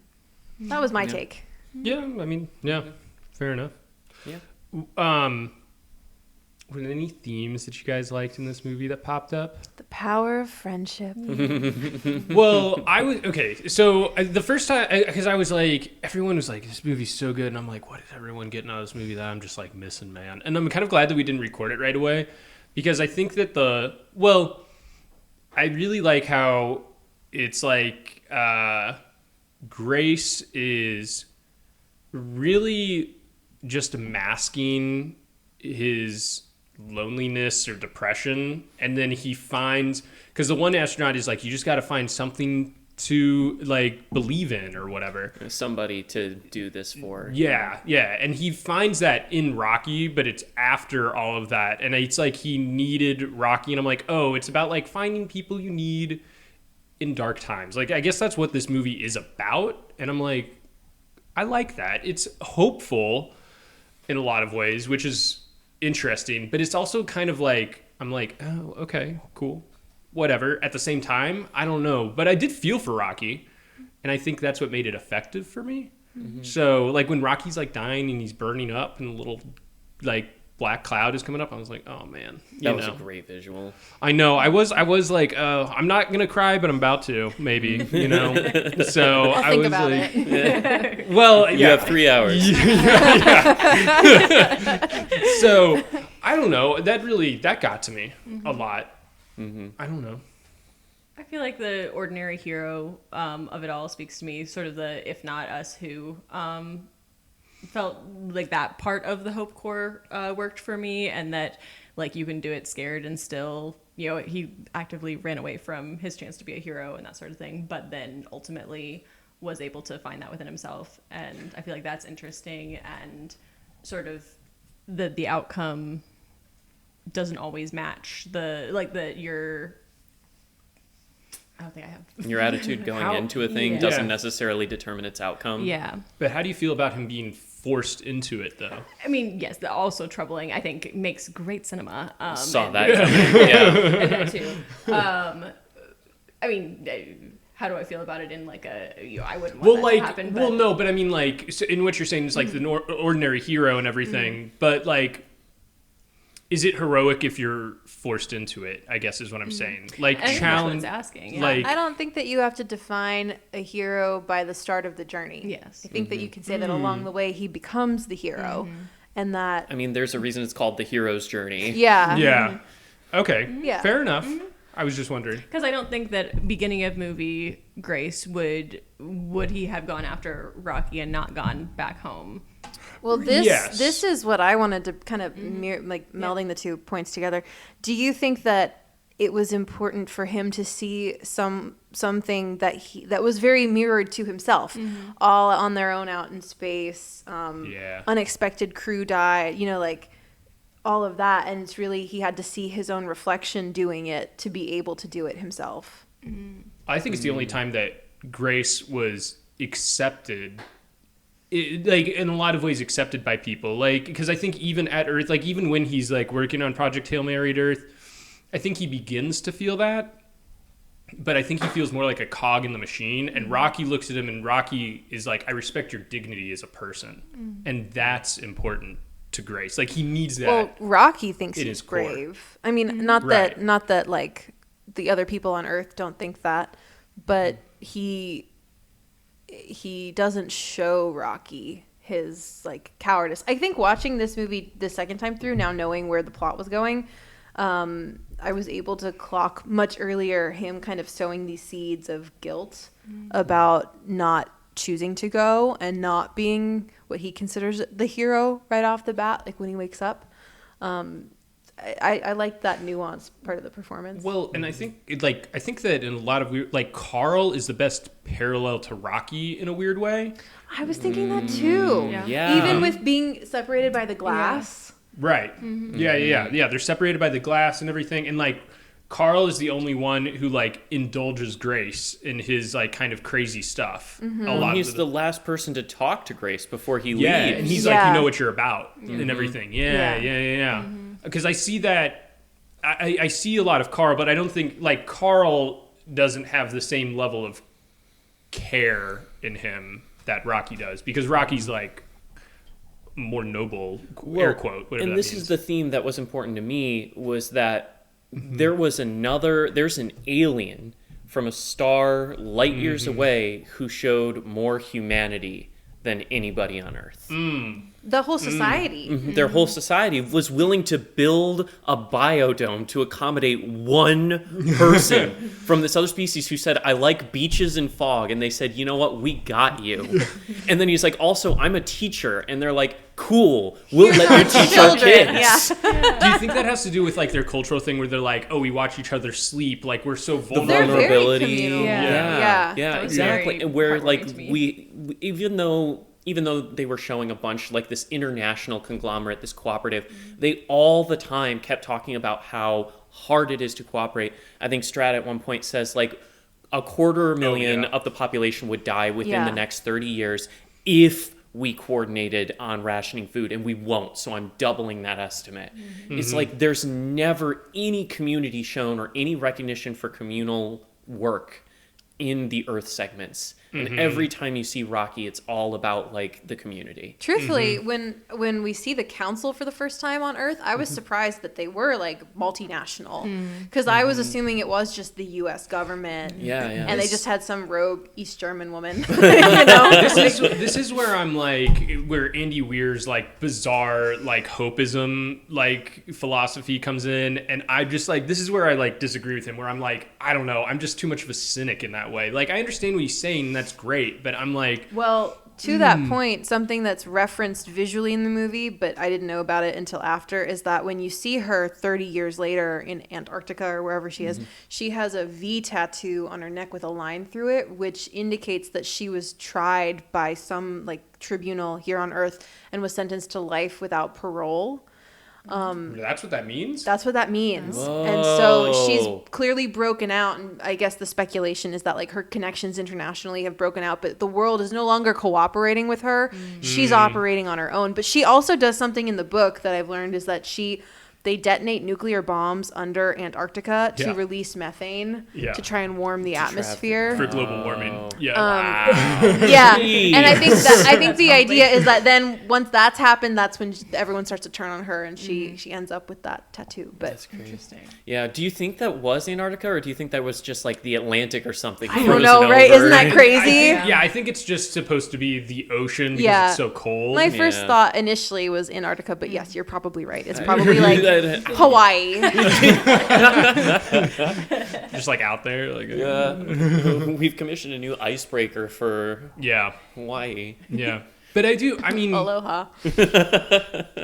S2: That was my take.
S1: Yeah, I mean, fair enough.
S3: Yeah.
S1: Were there any themes that you guys liked in this movie that popped up?
S2: The power of friendship.
S1: Well, so the first time, because I was like, everyone was like, this movie's so good, and I'm like, what is everyone getting out of this movie that I'm just like missing, man? And I'm kind of glad that we didn't record it right away, because I think that I really like how it's like Grace is really just masking his loneliness or depression, and then he finds, because the one astronaut is like, you just got to find something to like believe in or whatever,
S3: somebody to do this for.
S1: Yeah, and he finds that in Rocky, but it's after all of that, and it's like he needed Rocky, and I'm like, oh, it's about like finding people you need in dark times. Like, I guess that's what this movie is about, and I'm like, I like that. It's hopeful, in a lot of ways, which is interesting. But it's also kind of like, I'm like, oh, okay, cool, whatever. At the same time, I don't know. But I did feel for Rocky, and I think that's what made it effective for me. Mm-hmm. So, like, when Rocky's, like, dying and he's burning up and a little, like, black cloud is coming up, I was like, oh, man.
S3: That was a great visual.
S1: I know. I was like, I'm not going to cry, but I'm about to, maybe, you know? So
S2: I'll
S1: I
S2: think
S1: was
S2: about
S1: like,
S2: it.
S1: well,
S3: You have 3 hours.
S1: So, I don't know. That got to me a lot. Mm-hmm. I don't know.
S4: I feel like the ordinary hero of it all speaks to me, sort of the if not us who felt like that part of the Hope Corps worked for me, and that like you can do it scared and still, you know, he actively ran away from his chance to be a hero and that sort of thing, but then ultimately was able to find that within himself. And I feel like that's interesting, and sort of the outcome doesn't always match I don't think I have.
S3: Your attitude going into a thing
S4: Yeah.
S3: doesn't necessarily determine its outcome.
S4: Yeah.
S1: But how do you feel about him being forced into it, though?
S4: I mean, yes, also troubling. I think makes great cinema.
S3: Saw
S4: and-
S3: that coming. Yeah.
S4: and that too. I mean, how do I feel about it in like I wouldn't want that to happen. But...
S1: Well, no, but I mean, like, so in what you're saying is like the ordinary hero and everything, but like, is it heroic if you're forced into it? I guess is what I'm saying. Like,
S4: I think
S1: challenge.
S4: that's what it's asking. Yeah.
S1: Like,
S2: I don't think that you have to define a hero by the start of the journey.
S4: Yes.
S2: I think that you can say that along the way he becomes the hero, and that
S3: I mean, there's a reason it's called the hero's journey.
S2: yeah.
S1: yeah. Okay.
S2: Yeah.
S1: Fair enough. I was just wondering.
S4: Because I don't think that beginning of movie Grace would he have gone after Rocky and not gone back home?
S2: Well,
S1: Yes.
S2: this is what I wanted to kind of melding the 2 points together. Do you think that it was important for him to see something that was very mirrored to himself, all on their own out in space, unexpected crew die, you know, like all of that, and it's really he had to see his own reflection doing it to be able to do it himself.
S1: I think it's the only time that Grace was accepted. Like, in a lot of ways accepted by people, like, because I think even at Earth, like, even when he's like working on Project Hail Mary at Earth, I think he begins to feel that, but I think he feels more like a cog in the machine. And Rocky looks at him, and Rocky is like, I respect your dignity as a person, and that's important to Grace. Like, he needs that.
S2: Well, Rocky thinks
S1: in
S2: he's
S1: his core.
S2: brave. I mean, not that like the other people on Earth don't think that, but he doesn't show Rocky his like cowardice. I think watching this movie the second time through, now knowing where the plot was going, I was able to clock much earlier him kind of sowing these seeds of guilt about not choosing to go and not being what he considers the hero right off the bat, like when he wakes up. I like that nuanced part of the performance.
S1: Well, and I think that in a lot of weird, like, Carl is the best parallel to Rocky in a weird way.
S2: I was thinking that too.
S3: Yeah.
S2: Even with being separated by the glass.
S1: Right. Yeah. They're separated by the glass and everything. And like, Carl is the only one who like indulges Grace in his like kind of crazy stuff. A lot.
S3: He's the last person to talk to Grace before he leaves.
S1: Yeah, and he's like, you know what you're about and everything. Yeah. Because I see that. I see a lot of Carl, but I don't think like Carl doesn't have the same level of care in him that Rocky does, because Rocky's like more noble, air quote, whatever
S3: and
S1: that
S3: this
S1: means.
S3: is the theme that was important to me, was that there's an alien from a star light years away who showed more humanity than anybody on Earth.
S2: The whole society.
S3: Their whole society was willing to build a biodome to accommodate one person from this other species who said, I like beaches and fog. And they said, you know what? We got you. And then he's like, also, I'm a teacher. And they're like, cool. We'll let you teach our kids.
S1: Do you think that has to do with like their cultural thing where they're like, oh, we watch each other sleep, like we're so
S3: The
S1: vulnerable?
S2: They're very
S3: vulnerability.
S2: communal.
S3: Yeah,
S4: That was
S3: exactly.
S4: very
S3: And where like
S4: heartwarming to me.
S3: we even though they were showing a bunch like this international conglomerate, this cooperative, they all the time kept talking about how hard it is to cooperate. I think Strat at one point says like 250,000 of the population would die within the next 30 years if we coordinated on rationing food, and we won't, so I'm doubling that estimate. It's like there's never any community shown or any recognition for communal work in the Earth segments. And every time you see Rocky, it's all about like the community.
S2: Truthfully, when we see the council for the first time on Earth, I was surprised that they were like multinational, because I was assuming it was just the U.S. government.
S3: Yeah.
S2: And they just had some rogue East German woman. You know?
S1: This is where I'm like, where Andy Weir's like bizarre like hopism like philosophy comes in, and I just like, this is where I like disagree with him, where I'm like, I don't know, I'm just too much of a cynic in that way. Like, I understand what he's saying, that's great, but I'm like,
S2: Well, to that point, something that's referenced visually in the movie, but I didn't know about it until after, is that when you see her 30 years later in Antarctica or wherever she is, she has a V tattoo on her neck with a line through it, which indicates that she was tried by some like tribunal here on Earth and was sentenced to life without parole.
S1: that's what that means?
S2: That's what that means.
S3: Whoa.
S2: And so she's clearly broken out, and I guess the speculation is that like her connections internationally have broken out, but the world is no longer cooperating with her. She's operating on her own. But she also does something in the book that I've learned, is that they detonate nuclear bombs under Antarctica to release methane to try and warm the atmosphere.
S1: For global warming.
S2: Yeah. And I think the idea is that then once that's happened, that's when everyone starts to turn on her, and she ends up with that tattoo. But
S3: That's crazy.
S4: Interesting.
S3: Yeah, do you think that was Antarctica, or do you think that was just like the Atlantic or something?
S2: I don't know, right? Isn't that crazy?
S1: I think it's just supposed to be the ocean because it's so cold.
S2: My first thought initially was Antarctica, but yes, you're probably right. It's probably like Hawaii.
S1: Just like out there. Like,
S3: We've commissioned a new icebreaker for Hawaii.
S1: Yeah. But I mean...
S2: Aloha.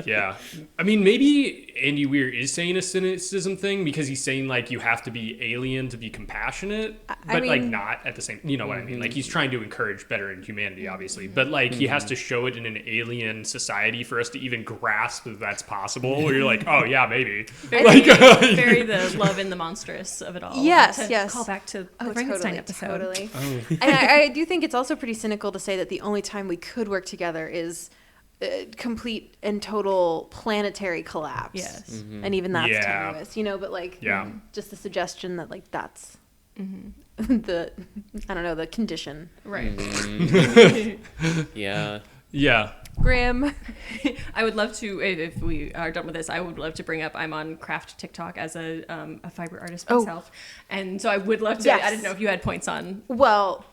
S1: Yeah. I mean, maybe Andy Weir is saying a cynicism thing, because he's saying, like, you have to be alien to be compassionate, but, like, not at the same... You know what I mean? Like, he's trying to encourage better in humanity, obviously. But, like, he has to show it in an alien society for us to even grasp that that's possible. Where you're like, oh, yeah, maybe.
S4: Very the love in the monstrous of it all.
S2: Yes.
S4: Call back to the Frankenstein episode.
S2: Totally. And I do think it's also pretty cynical to say that the only time we could work together is complete and total planetary collapse.
S4: Yes.
S2: And even that's tenuous, you know, but like just the suggestion that like that's the, I don't know, the condition.
S4: Right.
S3: Yeah.
S2: Grim.
S4: I would love to, if we are done with this, I would love to bring up, I'm on craft TikTok as a fiber artist myself. And so I would love to,
S2: Yes.
S4: I didn't know if you had points on.
S2: Well,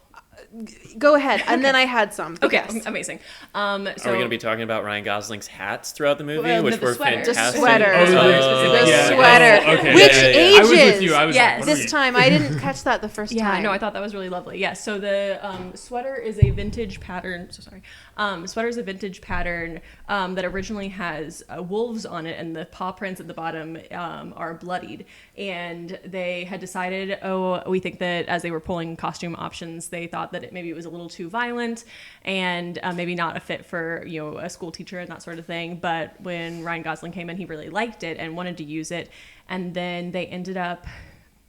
S2: go ahead. And then I had some.
S4: Okay,
S2: Yes.
S4: amazing. So,
S3: Are we going to be talking about Ryan Gosling's hats throughout the movie,
S4: Well,
S3: which
S4: the
S3: were
S4: sweater.
S3: fantastic?
S2: The sweater.
S1: The
S2: sweater.
S1: Okay.
S2: Which
S1: I was with
S2: ages.
S1: you. I was
S4: Yes.
S1: like,
S2: This time, I didn't catch that the first
S4: Yeah,
S2: time.
S4: no, I thought that was really lovely. Yeah, so the sweater is a vintage pattern. So sorry. Sweater is a vintage pattern that originally has wolves on it, and the paw prints at the bottom are bloodied. And they had decided, we think that as they were pulling costume options, they thought that maybe it was a little too violent and maybe not a fit for a school teacher and that sort of thing. But when Ryan Gosling came in, he really liked it and wanted to use it. And then they ended up.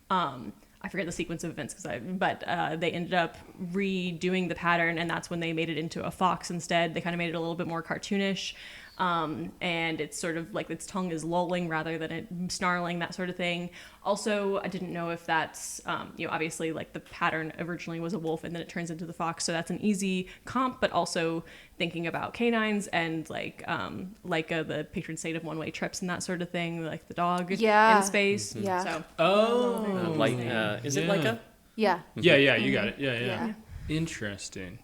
S4: I forget the sequence of events, but they ended up redoing the pattern, and that's when they made it into a fox instead. They kind of made it a little bit more cartoonish, and it's sort of like its tongue is lolling rather than it snarling, that sort of thing. Also, I didn't know if that's, obviously like the pattern originally was a wolf and then it turns into the fox, so that's an easy comp, but also thinking about canines and like the patron saint of one-way trips and that sort of thing, like the dog in space.
S2: Yeah.
S4: So,
S3: Is it Leica?
S2: Yeah.
S1: Yeah, you got it. Yeah.
S2: Yeah.
S1: Interesting.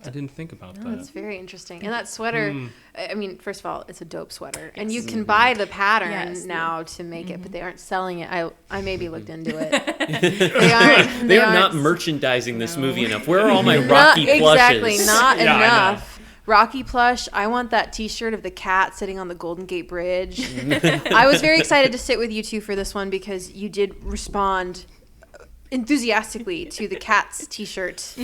S1: I didn't think about that.
S2: That's very interesting. And that sweater, I mean, first of all, it's a dope sweater. And you can buy the pattern now to make it, but they aren't selling it. I maybe looked into it.
S3: They are not merchandising this movie enough. Where are all my Rocky plushes?
S2: Exactly, not enough. Rocky plush. I want that T-shirt of the cat sitting on the Golden Gate Bridge. I was very excited to sit with you two for this one because you did respond enthusiastically to the Cats t-shirt.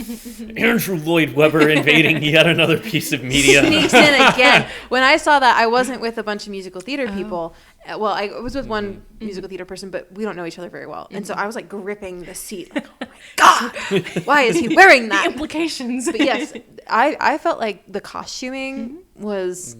S3: Andrew Lloyd Webber invading yet another piece of media.
S2: Sneaks in again. When I saw that, I wasn't with a bunch of musical theater people. Well, I was with one musical theater person, but we don't know each other very well. And so I was like gripping the seat, like, oh my God, why is he wearing that?
S4: The implications.
S2: But yes, I felt like the costuming was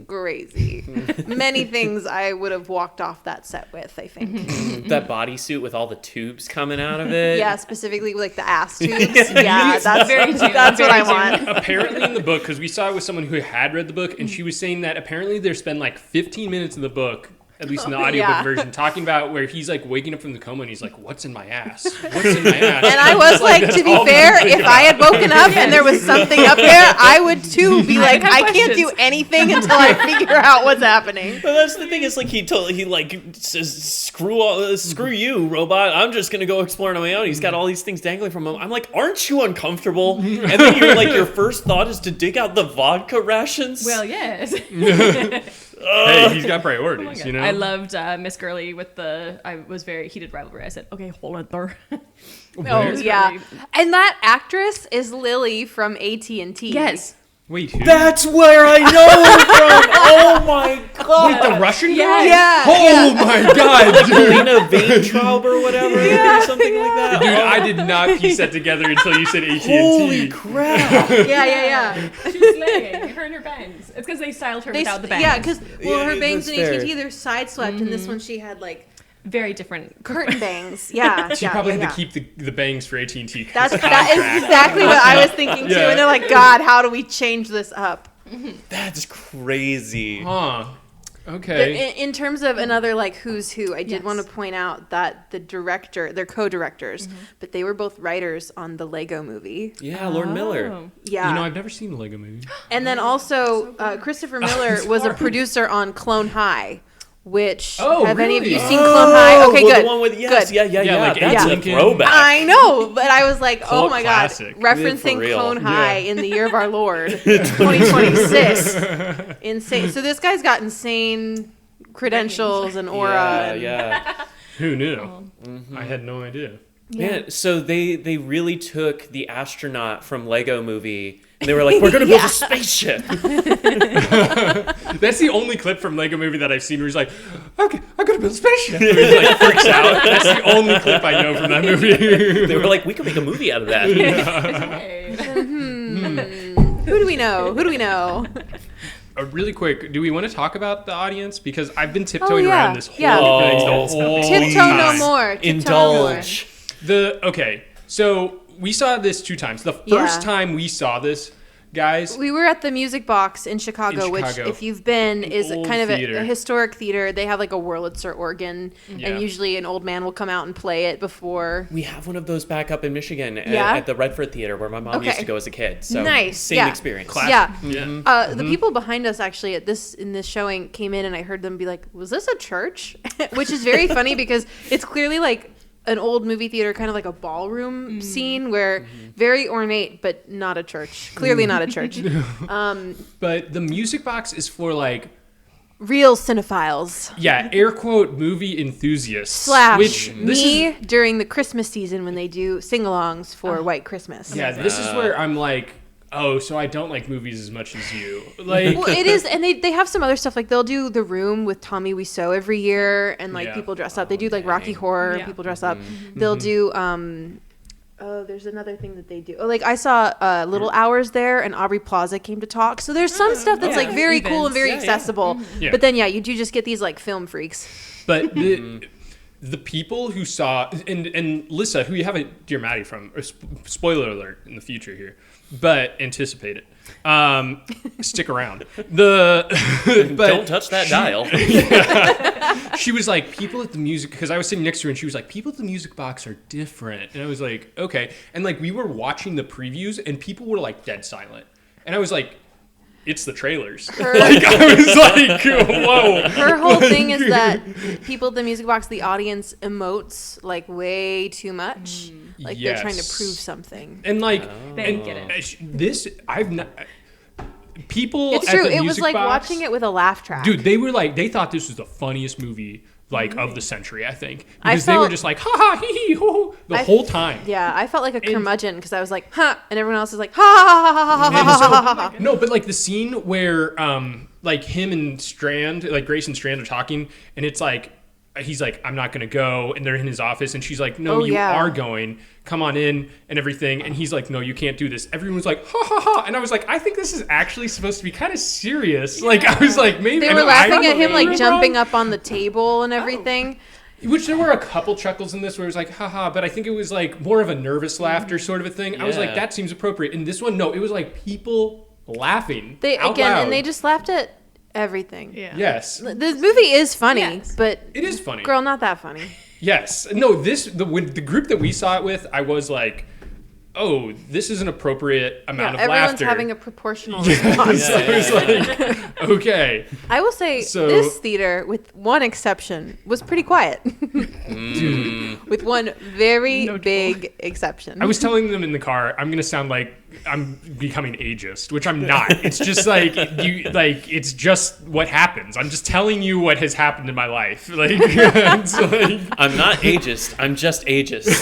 S2: crazy. Many things I would have walked off that set with, I think.
S3: That bodysuit with all the tubes coming out of it.
S2: Yeah, specifically like the ass tubes. Yeah, that's
S4: very June.
S2: that's what
S4: Very
S2: I want.
S1: Apparently in the book, because we saw it with someone who had read the book, and she was saying that apparently there's been like 15 minutes in the book, at least in the audiobook
S2: yeah.
S1: version, talking about where he's like waking up from the coma and he's like, what's in my ass? What's in my ass?
S2: And I was like,
S1: that's
S2: to be
S1: all
S2: fair,
S1: I'm thinking
S2: if I had woken up and there was something up there, I would too be like,
S4: have
S2: I can't do
S4: questions.
S2: anything until I figure out what's happening.
S3: But that's the thing, is like he says, screw you, robot, I'm just gonna go explore on my own. He's got all these things dangling from him. I'm like, aren't you uncomfortable? And then you're like, your first thought is to dig out the vodka rations.
S4: Well, yes.
S1: Hey, he's got priorities, you know?
S4: I loved Miss Gurley with I was very heated rivalry. I said, okay, hold on there.
S2: Oh yeah, and that actress is Lily from AT&T.
S4: Yes.
S1: Wait, who?
S3: That's where I know her from. Oh my god.
S1: Wait, the Russian girl?
S2: Yeah.
S1: Oh my god, dude.
S3: Lena Weintraub or whatever, or something like that.
S1: Dude, I did not piece that together until you said AT&T.
S3: Holy crap.
S2: Yeah.
S4: She's slaying. Her and her bangs. It's because they styled her without the bangs.
S2: Yeah, because
S3: Yeah,
S2: her bangs
S3: that's
S2: in
S3: fair.
S2: AT&T they're side swept, and this one she had like
S4: very different.
S2: curtain bangs. Yeah,
S1: She
S2: yeah,
S1: probably
S2: yeah,
S1: had to keep the bangs for AT&T.
S2: That is
S1: contract.
S2: exactly what I was thinking too.
S1: Yeah.
S2: And they're like, God, how do we change this up?
S3: That's crazy.
S1: Huh. Okay.
S2: In terms of another like who's who, I did
S4: Yes.
S2: want to point out that the director, they're co-directors, but they were both writers on the Lego movie.
S3: Yeah, Lord Miller.
S4: Oh.
S2: Yeah.
S1: You know, I've never seen the Lego movie.
S2: And then also Christopher Miller was a producer on Clone High, which
S1: Oh,
S2: have any of you
S1: really?
S2: seen Clone High? Okay,
S3: well,
S2: good.
S3: the one with, yes,
S2: Good.
S3: yeah,
S1: Yeah, like
S3: that's
S1: Abe
S3: a
S1: Lincoln.
S3: throwback.
S2: I know, but I was like,
S1: Cult
S2: oh my
S1: classic.
S2: God,
S3: Yeah,
S2: referencing
S3: for real.
S2: Clone High
S1: Yeah.
S2: in the year of our Lord, 2026. Insane. So this guy's got insane credentials and aura.
S3: Yeah,
S2: and-
S3: yeah.
S1: Who knew? I had no idea.
S3: Yeah, so they really took the astronaut from Lego Movie and they were like, we're gonna build a spaceship.
S1: That's the only clip from Lego Movie that I've seen where he's like, okay, I'm gonna build a spaceship. And he like freaks out. That's the only clip I know from that movie.
S3: They were like, we could make a movie out of that.
S4: Hey.
S2: Who do we know? Who do we know?
S1: Really quick, do we want to talk about the audience? Because I've been tiptoeing
S2: yeah.
S1: around this whole
S2: Yeah.
S1: thing the
S3: Oh,
S1: whole
S2: Tiptoe no
S1: time.
S2: more. Tiptoe
S3: Indulge.
S1: Okay, so we saw this 2 times. The first
S2: Yeah.
S1: time we saw this, guys,
S2: We were at the Music Box in Chicago, which,
S1: Chicago.
S2: if you've been, is
S1: old
S2: kind of
S1: theater.
S2: a historic theater. They have like a Wurlitzer organ,
S1: Yeah.
S2: and usually an old man will come out and play it before.
S3: We have one of those back up in Michigan
S2: Yeah?
S3: at the Redford Theater where my mom used
S2: Okay.
S3: to go as a kid. So
S2: Nice,
S3: same
S2: yeah.
S3: experience.
S1: Classic.
S2: Yeah.
S1: Yeah.
S2: The people behind us actually in this showing came in, and I heard them be like, "Was this a church?" Which is very funny because it's clearly like an old movie theater, kind of like a ballroom scene where very ornate, but not a church. Clearly not a church.
S1: But the music box is for like,
S2: Real cinephiles.
S1: yeah, air quote movie enthusiasts.
S2: Slash
S1: Which this
S2: me
S1: is,
S2: during the Christmas season when they do sing-alongs for White Christmas.
S1: yeah, this is where I'm like, oh, so I don't like movies as much as you. Like,
S2: Well, it is, and they have some other stuff, like they'll do The Room with Tommy Wiseau every year, and like
S1: Yeah.
S2: people dress up. They do like Rocky Horror, and
S4: Yeah.
S2: people dress up. They'll do oh, there's another thing that they do. Oh, like I saw Little Hours there, and Aubrey Plaza came to talk. So there's some stuff that's like very cool and very
S3: Yeah, yeah.
S2: accessible.
S1: Yeah.
S2: But then yeah, you do just get these like film freaks.
S1: But the people who saw and Lissa, who you haven't Dear Maddie from, or spoiler alert in the future here, but anticipate it. Stick around. But
S3: Don't touch that dial.
S1: she was like, people at the music, because I was sitting next to her, and she was like, people at the music box are different. And I was like, okay. And like we were watching the previews, and people were like dead silent. And I was like, it's the trailers. Like I was like, whoa.
S2: Her whole thing is that people at the music box, the audience emotes like way too much. Like they're trying to
S1: Yes.
S2: prove something.
S1: And like,
S4: They
S1: and
S4: get it.
S1: This I've not. People
S2: It's
S1: at
S2: true.
S1: the
S2: It was
S1: music
S2: like
S1: box,
S2: watching it with a laugh track.
S1: Dude, they were like, they thought this was the funniest movie like of the century, I think,
S2: I
S1: because they were
S2: felt-
S1: just like ha ha hee hee ho the whole time.
S2: Yeah, I felt like a curmudgeon because I was like, huh, and everyone else is like, ha ha ha ha ha ha ha ha ha.
S1: No, but like the scene where like him and Strand, like Grace and Strand are talking, and it's like he's like, I'm not gonna go, and they're in his office, and she's like, no,
S2: Oh,
S1: you
S2: yeah.
S1: are going, come on in, and everything, and he's like, no, you can't do this. Everyone's like, ha ha ha, and I was like, I think this is actually supposed to be kind of serious. Like I was like, maybe
S2: They
S1: I
S2: were
S1: know
S2: laughing
S1: I
S2: at him
S1: remember
S2: like
S1: it
S2: jumping
S1: wrong.
S2: up on the table and everything.
S1: Which there were a couple chuckles in this where it was like, haha, but I think it was like more of a nervous laughter sort of a thing. I was like,
S3: Yeah.
S1: that seems appropriate. In this one, no, it was like people laughing
S2: They
S1: out
S2: again,
S1: loud.
S2: and they just laughed at everything.
S4: Yeah.
S1: Yes,
S2: This movie is funny,
S4: Yes.
S2: but
S1: it is funny.
S2: girl, not that funny.
S1: Yes, no, with the group that we saw it with, I was like, oh, this is an appropriate amount of
S2: everyone's
S1: laughter.
S2: having a proportional response.
S1: So I was like, okay,
S2: I will say
S1: So-
S2: this theater, with one exception, was pretty quiet. With one very
S4: Notable.
S2: big exception.
S1: I was telling them in the car, I'm gonna sound like I'm becoming ageist, which I'm not. It's just like it's just what happens. I'm just telling you what has happened in my life. Like, it's like
S3: I'm not ageist. I'm just ageist.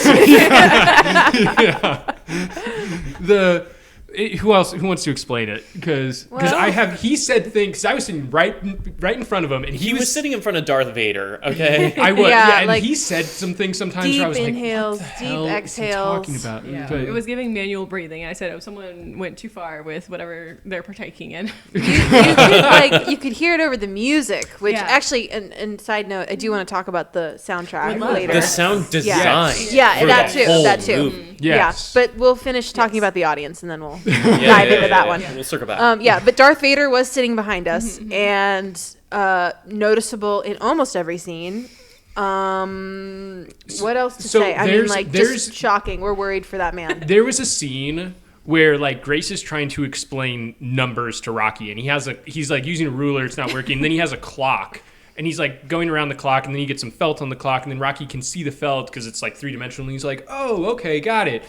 S1: who wants to explain it? Because
S2: Well-
S1: he said things. I was sitting right in front of him, and
S3: He was sitting in front of Darth Vader. Okay.
S1: I was,
S2: Yeah,
S1: and
S2: like,
S1: he said some things sometimes
S2: deep
S1: where I was
S2: inhales,
S1: like, what the
S2: deep
S1: hell is he
S2: exhales.
S1: talking about?
S4: Yeah,
S1: But-
S4: it was giving manual breathing. I said, "Oh, someone went too far with whatever they're partaking in."
S2: you could hear it over the music, which
S4: Yeah.
S2: actually, and side note, I do want to talk about the soundtrack
S4: Would love
S2: later.
S3: The sound design.
S2: Yeah,
S3: for
S2: that
S3: the
S2: too.
S3: whole
S2: That too.
S3: movie.
S1: Yes.
S2: Yeah, but we'll finish talking about the audience and then we'll
S3: Yeah,
S2: dive into that one.
S3: We'll circle back.
S2: Yeah, but Darth Vader was sitting behind us and noticeable in almost every scene. What else to
S1: So
S2: say? I mean,
S1: there's-
S2: like,
S1: there's-
S2: just shocking. We're worried for that man.
S1: There was a scene where like Grace is trying to explain numbers to Rocky, and he's like using a ruler, it's not working. And then he has a clock, and he's like going around the clock, and then he gets some felt on the clock, and then Rocky can see the felt because it's like 3-dimensional. And he's like, oh, okay, got it.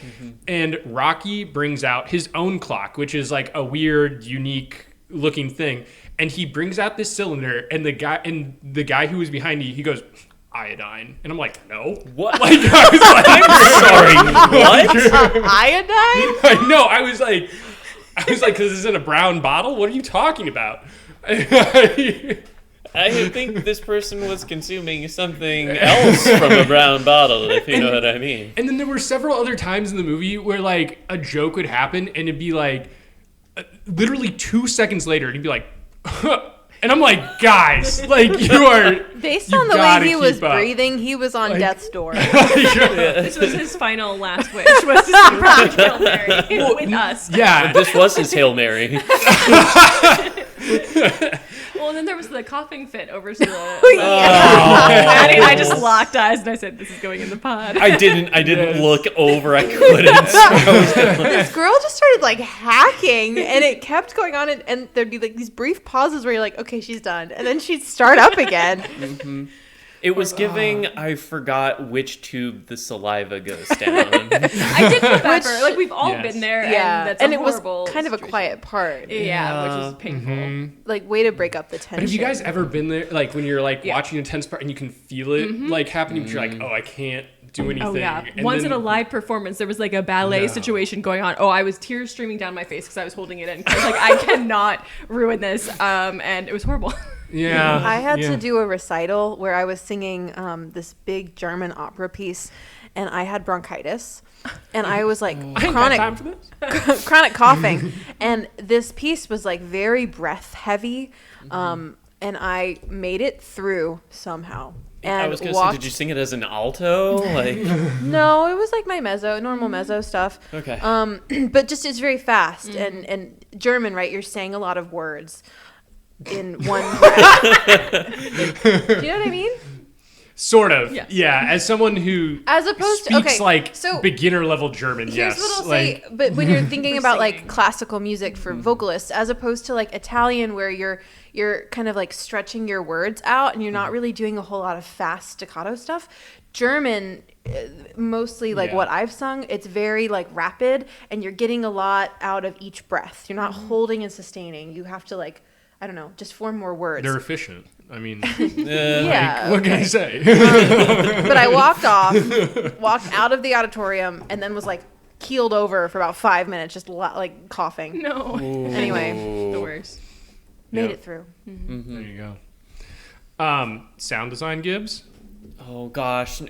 S1: And Rocky brings out his own clock, which is like a weird, unique looking thing. And he brings out this cylinder, and the guy who was behind me, he goes, iodine. And I'm like, no.
S3: What?
S1: Like, I was like,
S3: Sorry. What?
S2: Iodine?
S1: I know. I was like, because it's in a brown bottle. What are you talking about?
S3: I think this person was consuming something else from a brown bottle, if you know what I mean.
S1: And then there were several other times in the movie where like a joke would happen, and it'd be like, literally 2 seconds later, he'd be like, and I'm like, guys, like you are.
S2: Based
S1: you
S2: on the
S1: gotta
S2: way he was
S1: keep up.
S2: breathing, he was on
S1: Like-
S2: death's door.
S4: This was his final last wish, was to see Project Hail Mary with us.
S1: Yeah.
S3: This was his Hail Mary.
S4: Well, and then there was the coughing fit over to the.
S2: Oh,
S4: Maddie and I just locked eyes, and I said, "This is going in the pod."
S3: I didn't look over. I couldn't.
S2: This girl just started like hacking and it kept going on and there'd be like these brief pauses where you're like, okay, she's done. And then she'd start up again.
S3: It was giving. I forgot which tube the saliva goes down.
S4: I did feel bad for her. Like, we've all
S1: Yes.
S4: been there,
S2: Yeah.
S4: and that's
S2: And
S4: a
S2: it was
S4: horrible
S2: kind of a
S4: situation.
S2: quiet part.
S4: Yeah, which was painful.
S2: Like, way to break up the tension.
S1: But have you guys ever been there, like when you're like
S4: Yeah.
S1: watching a tense part and you can feel it like happening, but you're like, oh, I can't do anything.
S4: Oh yeah!
S1: And
S4: Once
S1: then-
S4: in a live performance, there was like a ballet
S1: No.
S4: situation going on. Oh, I was tears streaming down my face because I was holding it in. 'Cause I was like, I cannot ruin this, and it was horrible.
S1: Yeah.
S2: I had
S1: yeah.
S2: to do a recital where I was singing this big German opera piece and I had bronchitis and I was like
S1: I ain't got time for this.
S2: chronic coughing and this piece was like very breath heavy and I made it through somehow. And
S3: I was gonna say,
S2: walked,
S3: did you sing it as an alto? Like,
S2: No, it was like my normal mezzo stuff.
S3: okay.
S2: But just it's very fast and German, right? You're saying a lot of words in one breath. Do you know what I mean?
S1: Sort of.
S4: Yes.
S1: Yeah. As someone who
S2: As opposed to
S1: speaks
S2: okay,
S1: like
S2: so
S1: beginner level German,
S2: here's
S1: yes.
S2: what I'll
S1: like,
S2: say. But when you're thinking
S4: For
S2: about like
S4: singing.
S2: classical music for vocalists, as opposed to like Italian, where you're kind of like stretching your words out and you're not really doing a whole lot of fast staccato stuff. German, mostly like
S1: Yeah.
S2: what I've sung, it's very like rapid and you're getting a lot out of each breath. You're not holding and sustaining. You have to like I don't know, just form more words.
S1: They're efficient. I mean,
S2: Yeah.
S1: what can I say?
S2: But I walked out of the auditorium, and then was like keeled over for about 5 minutes, just like coughing.
S4: No.
S2: Anyway,
S4: The worst.
S2: made it through.
S1: There you go. Sound design, Gibbs?
S3: Oh gosh.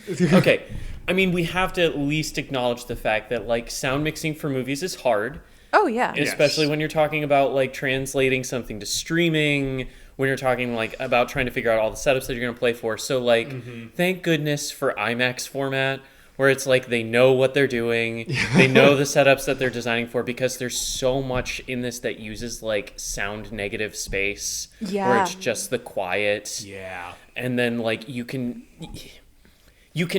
S3: Okay. I mean, we have to at least acknowledge the fact that like sound mixing for movies is hard,
S2: Oh yeah.
S3: especially when you're talking about like translating something to streaming, when you're talking like about trying to figure out all the setups that you're going to play for. So like thank goodness for IMAX format, where it's like they know what they're doing. They know the setups that they're designing for, because there's so much in this that uses like sound negative space where
S2: Yeah.
S3: it's just the quiet.
S1: Yeah.
S3: And then like you can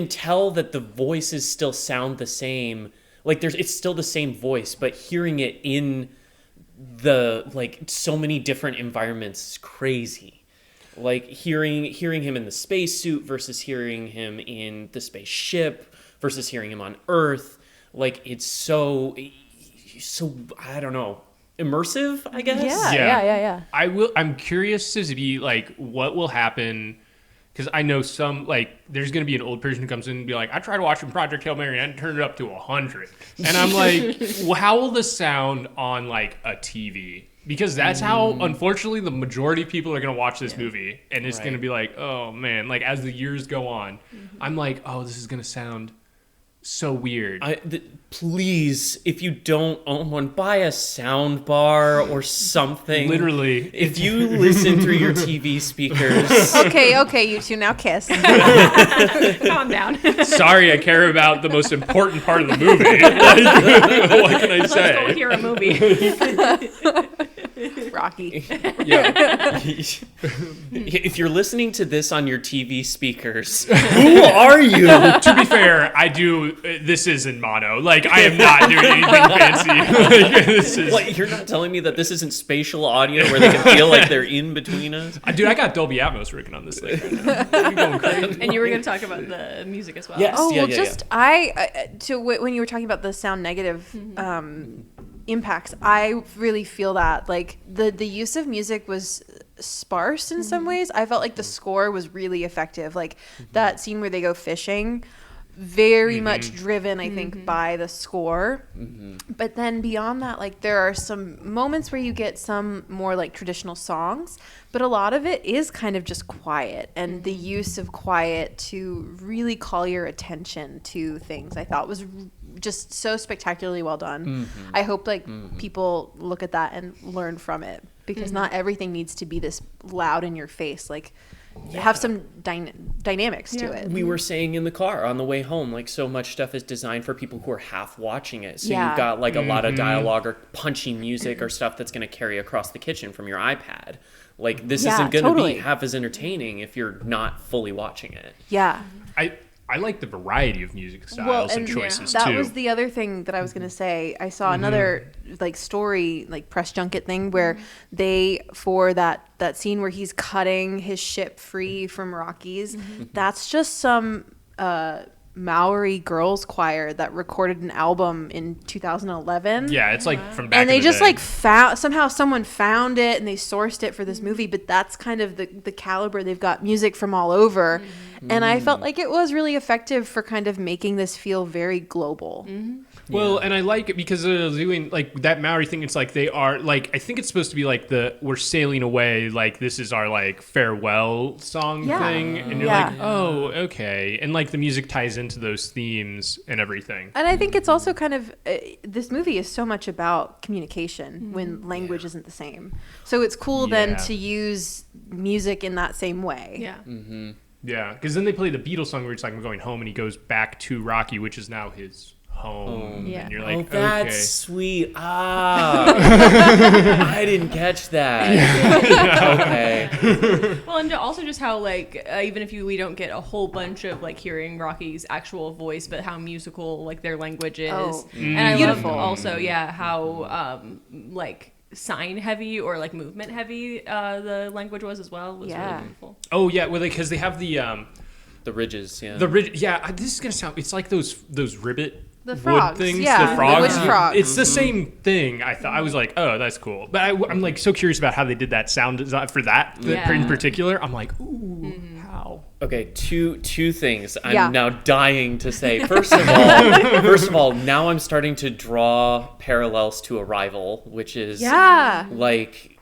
S3: tell that the voices still sound the same. Like it's still the same voice, but hearing it in the like so many different environments is crazy. Like hearing him in the spacesuit versus hearing him in the spaceship versus hearing him on Earth, like it's so I don't know, immersive, I guess.
S2: Yeah.
S1: I'm curious to be like, what will happen? Because I know some, like, there's going to be an old person who comes in and be like, I tried watching Project Hail Mary and turned it up to 100. And I'm like, well, how will this sound on, like, a TV? Because that's how, unfortunately, the majority of people are going to watch this movie. And it's going to be like, oh, man. Like, as the years go on, I'm like, oh, this is going to sound so weird.
S3: Please, if you don't own one, buy a sound bar or something.
S1: Literally.
S3: If you listen through your TV speakers.
S2: Okay, you two now kiss.
S4: Calm down.
S1: Sorry, I care about the most important part of the movie. Like, what can I
S4: Let's go
S1: say?
S4: hear a movie.
S2: Rocky.
S1: Yeah.
S3: If you're listening to this on your TV speakers, who are you?
S1: To be fair, I do. This is in mono. Like, I am not doing anything fancy. Like, this is.
S3: What, you're not telling me that this isn't spatial audio where they can feel like they're in between us?
S1: Dude, I got Dolby Atmos working on this thing right now. You're going crazy.
S4: And you were going to talk about the music as well.
S3: Yes.
S2: Oh,
S3: Yeah,
S2: well,
S3: yeah,
S2: just when you were talking about the sound negative impacts, I really feel that like the use of music was sparse in some ways. I felt like the score was really effective. Like that scene where they go fishing, very much driven, I think, by the score. But then beyond that, like there are some moments where you get some more like traditional songs, but a lot of it is kind of just quiet, and the use of quiet to really call your attention to things I thought was just so spectacularly well done. I hope like people look at that and learn from it, because not everything needs to be this loud in your face. Like have some dynamics to it.
S3: We were saying in the car on the way home, like so much stuff is designed for people who are half watching it. So
S2: Yeah.
S3: you've got like a lot of dialogue or punchy music or stuff that's going to carry across the kitchen from your iPad. Like this isn't going to be half as entertaining if you're not fully watching it.
S2: Yeah.
S1: I like the variety of music styles and choices
S2: that
S1: too.
S2: was the other thing that I was going to say. I saw another like story, like press junket thing where they, for that scene where he's cutting his ship free from Rockies, that's just some Maori girls choir that recorded an album in 2011.
S1: Yeah, it's like from back
S2: And they
S1: in the
S2: just
S1: day.
S2: like found, somehow someone found it and they sourced it for this movie, but that's kind of the caliber. They've got music from all over. And I felt like it was really effective for kind of making this feel very global.
S1: Well, and I like it because doing like that Maori thing. It's like they are like, I think it's supposed to be like we're sailing away. Like this is our like farewell song thing. And you're like, oh, okay. And like the music ties into those themes and everything.
S2: And I think it's also kind of, this movie is so much about communication when language isn't the same. So it's cool then to use music in that same way.
S4: Yeah.
S1: Yeah, because then they play the Beatles song where it's like, I'm going home, and he goes back to Rocky, which is now his home.
S4: Yeah.
S1: And you're
S3: Oh,
S1: like,
S3: that's
S1: okay.
S3: sweet. I didn't catch that. Okay.
S4: Well, and also just how like even if we don't get a whole bunch of like hearing Rocky's actual voice, but how musical like their language is, and I
S2: Beautiful.
S4: love also how like sign heavy or like movement heavy the language was as well. It was really beautiful.
S1: Oh, yeah, well, because they have the
S3: The ridges, yeah.
S1: ridge. Yeah, this is going to sound, it's like those ribbit
S2: The frogs,
S1: wood things,
S2: yeah,
S1: the frogs.
S2: the wood frogs.
S1: It's the same thing. I was like, oh, that's cool. But I'm like so curious about how they did that sound design for that in particular. I'm like, ooh, how?
S3: Okay, two things I'm
S2: Yeah.
S3: now dying to say. First of all, now I'm starting to draw parallels to Arrival, which is like.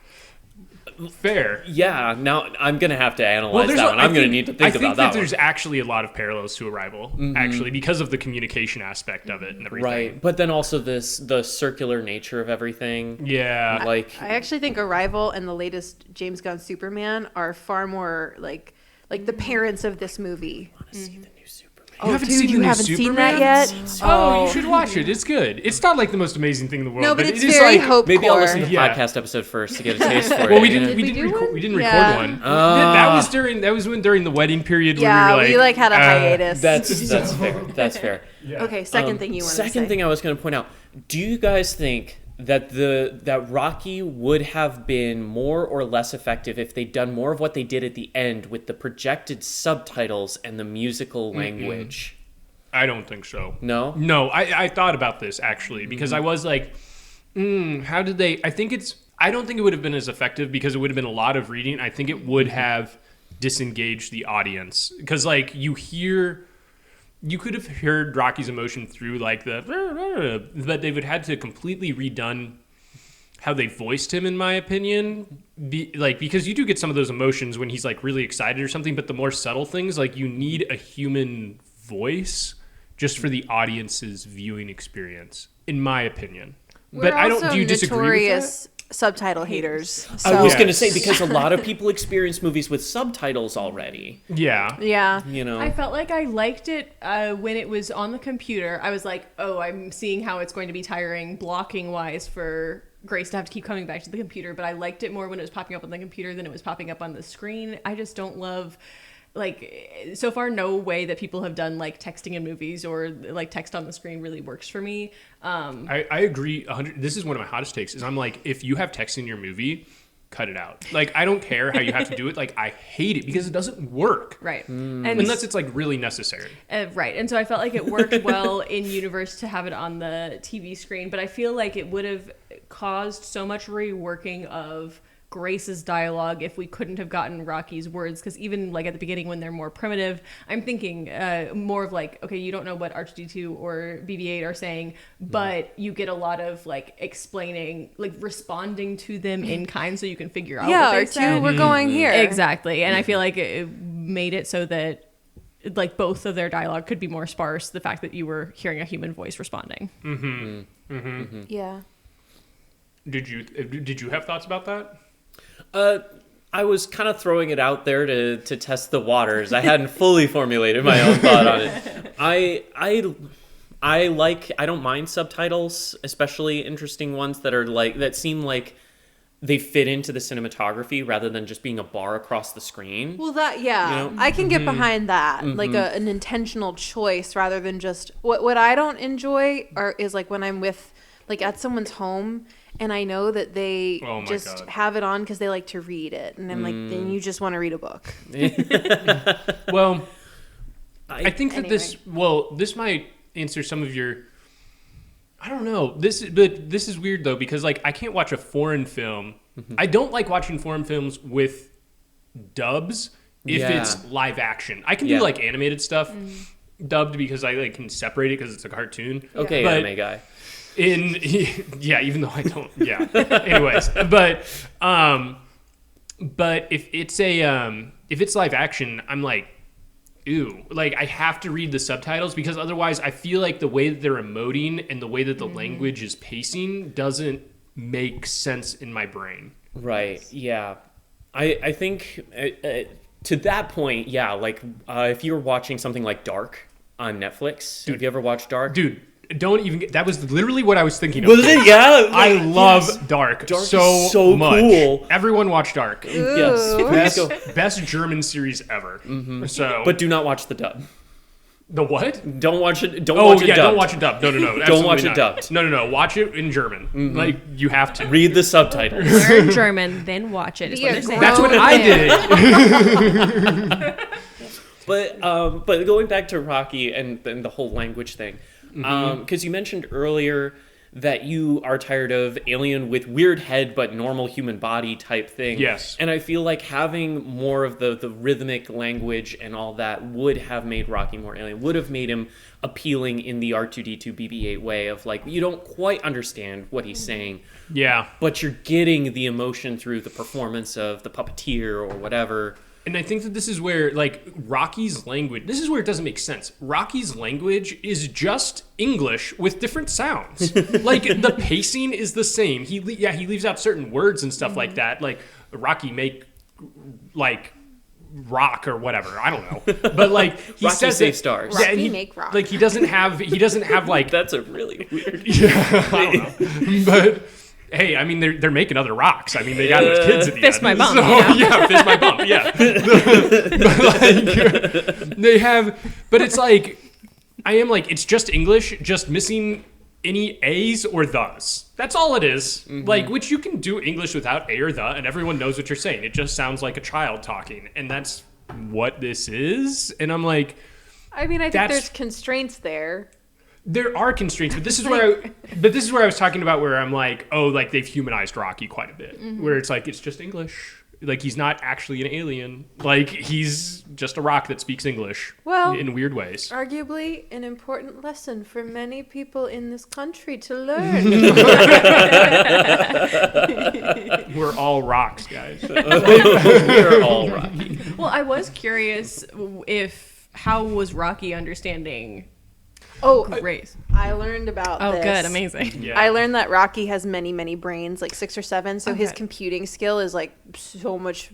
S1: Fair.
S3: Yeah, now I'm going to have to analyze that one. I'm going to need to think about that
S1: I think that
S3: one.
S1: there's actually a lot of parallels to Arrival, actually, because of the communication aspect of it and everything.
S3: Right, but then also the circular nature of everything.
S1: Yeah.
S3: Like,
S2: I actually think Arrival and the latest James Gunn Superman are far more like the parents of this movie.
S3: I want to see the new Superman.
S2: Oh,
S1: haven't
S2: dude,
S1: seen
S2: you
S1: the new
S2: haven't seen
S1: Superman?
S2: that yet?
S1: Oh, you should watch it. It's good. It's not like the most amazing thing in the world.
S2: No, but it's
S1: it is
S2: very
S1: like,
S2: hope
S3: Maybe I'll
S2: core.
S3: listen to the
S1: Yeah.
S3: podcast episode first to get a taste for it.
S1: Well, we
S3: you know?
S1: didn't.
S2: we do one?
S1: We didn't record
S2: Yeah.
S1: one. That was during the wedding period.
S2: Yeah,
S1: where we were like,
S2: had a hiatus.
S3: That's fair. That's fair.
S2: Okay, second thing you want to say.
S3: Second thing I was going to point out. Do you guys think that that Rocky would have been more or less effective if they'd done more of what they did at the end with the projected subtitles and the musical language?
S1: I don't think so.
S3: No?
S1: No, I thought about this actually because I was like, how did they? I don't think it would have been as effective because it would have been a lot of reading. I think it would have disengaged the audience because like you could have heard Rocky's emotion through like but they would have had to completely redone how they voiced him, in my opinion. Because you do get some of those emotions when he's like really excited or something, but the more subtle things, like you need a human voice just for the audience's viewing experience, in my opinion. But I don't. Do you disagree with that?
S2: Notorious subtitle haters.
S3: I was
S2: so-
S3: going to say, because a lot of people experience movies with subtitles already.
S1: Yeah.
S2: Yeah.
S3: You know?
S4: I felt like I liked it when it was on the computer. I was like, oh, I'm seeing how it's going to be tiring blocking wise for Grace to have to keep coming back to the computer. But I liked it more when it was popping up on the computer than it was popping up on the screen. I just don't love... Like, so far, no way that people have done, like, texting in movies or, like, text on the screen really works for me.
S1: I agree 100. This is one of my hottest takes, is I'm like, if you have text in your movie, cut it out. Like, I don't care how you have to do it. Like, I hate it because it doesn't work.
S4: Right. And
S1: Unless it's, like, really necessary.
S4: right. And so I felt like it worked well in universe to have it on the TV screen, but I feel like it would have caused so much reworking of Grace's dialogue if we couldn't have gotten Rocky's words, because even like at the beginning when they're more primitive, I'm thinking more of like, okay, you don't know what R2-D2 or BB-8 are saying, but you get a lot of like explaining, like responding to them in kind so you can figure out what they
S2: R2,
S4: said.
S2: we're going here.
S4: Exactly. And I feel like it made it so that like both of their dialogue could be more sparse, the fact that you were hearing a human voice responding.
S2: Yeah.
S1: Did you have thoughts about that?
S3: I was kind of throwing it out there to test the waters. I hadn't fully formulated my own thought on it. I don't mind subtitles, especially interesting ones that seem like they fit into the cinematography rather than just being a bar across the screen.
S2: Well, I can get behind that, like an intentional choice rather than just what I don't enjoy is like when I'm with like at someone's home and I know that they just have it on because they like to read it, and I'm like, then you just want to read a book.
S1: Well, I think that this might answer some of your. I don't know. This is weird though, because like I can't watch a foreign film. I don't like watching foreign films with dubs if it's live action. I can do like animated stuff dubbed because I like can separate it because it's a cartoon.
S3: Okay,
S1: but
S3: anime guy.
S1: Even though I don't. Yeah. Anyways, but if it's live action, I'm like, ew, like I have to read the subtitles because otherwise I feel like the way that they're emoting and the way that the language is pacing doesn't make sense in my brain.
S3: Right. Yeah. I think to that point, yeah, like if you're watching something like Dark on Netflix, have you ever watched Dark?
S1: Dude, don't even get, that was literally what I was thinking of.
S3: Was it? Yeah.
S1: I love Dark so much.
S3: Cool.
S1: Everyone watch Dark.
S3: Yes.
S1: Best German series ever. So,
S3: But do not watch the dub.
S1: the what?
S3: Don't watch it. Don't watch it dubbed.
S1: Don't watch it dubbed. No.
S3: Don't watch
S1: absolutely
S3: it
S1: not.
S3: dubbed.
S1: No. Watch it in German. Like you have to.
S3: Read the subtitles.
S4: Learn German, then watch it. Is what they're saying.
S1: That's what I did.
S3: But going back to Rocky and the whole language thing, Because you mentioned earlier that you are tired of alien with weird head but normal human body type thing.
S1: Yes.
S3: And I feel like having more of the rhythmic language and all that would have made Rocky more alien, would have made him appealing in the R2-D2 BB-8 way of like, you don't quite understand what he's saying.
S1: Yeah.
S3: But you're getting the emotion through the performance of the puppeteer or whatever.
S1: And I think that this is where, like, Rocky's language, this is where it doesn't make sense. Rocky's language is just English with different sounds. Like, the pacing is the same. He leaves out certain words and stuff like that. Like, Rocky make, like, rock or whatever. I don't know. But, like, he
S3: Rocky
S1: says
S3: save
S1: it,
S3: stars.
S2: Rocky
S1: and he,
S2: make rock.
S1: Like, he doesn't have, like...
S3: That's a really weird...
S1: Yeah, I don't know. But... Hey, I mean, they're making other rocks. I mean, they got those kids at the
S4: Fist
S1: end.
S4: my bum,
S1: So,
S4: you know?
S1: yeah, fist my bum, yeah. But, like, they have... But it's like... I am like, it's just English, just missing any A's or thes. That's all it is. Like, which you can do English without A or the, and everyone knows what you're saying. It just sounds like a child talking. And that's what this is. And I'm like...
S2: I mean, I think
S1: That's-
S2: there's constraints there.
S1: There are constraints, but this is where I was talking about where I'm like, oh, like they've humanized Rocky quite a bit. Where it's like it's just English. Like he's not actually an alien. Like he's just a rock that speaks English in weird ways.
S2: Arguably an important lesson for many people in this country to learn.
S1: We're all rocks, guys.
S3: We're all Rocky.
S4: Well, I was curious how was Rocky understanding Grace?
S2: I learned about
S4: Oh,
S2: this.
S4: good, amazing.
S1: Yeah.
S2: I learned that Rocky has many, many brains, like 6 or 7. So his
S4: Okay.
S2: computing skill is like so much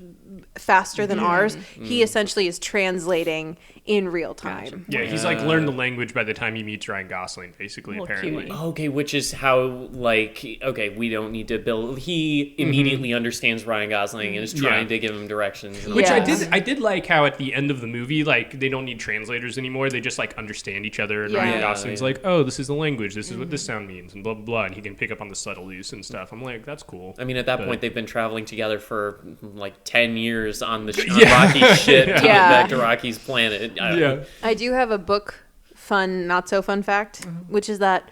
S2: faster than ours. He essentially is translating in real time.
S1: Yeah, he's like learned the language by the time he meets Ryan Gosling, basically,
S4: Well,
S1: apparently.
S4: cutie.
S3: Okay, which is how, like, okay, we don't need to build... He immediately understands Ryan Gosling and is trying to give him directions. And
S1: Which
S3: all
S2: Yeah.
S3: that.
S1: I did like how at the end of the movie, like they don't need translators anymore. They just like understand each other. And
S2: Yeah.
S1: Ryan
S2: Yeah,
S1: Gosling's like, oh, this is the language. This is what this sound means, and blah blah blah. And he can pick up on the subtleties and stuff. I'm like, that's cool.
S3: I mean, at that
S1: But-
S3: point, they've been traveling together for like 10 years on the
S1: Yeah.
S3: on Rocky's ship to get
S2: Yeah.
S3: back to Rocky's planet.
S1: Yeah.
S2: I do have a book not so fun fact, which is that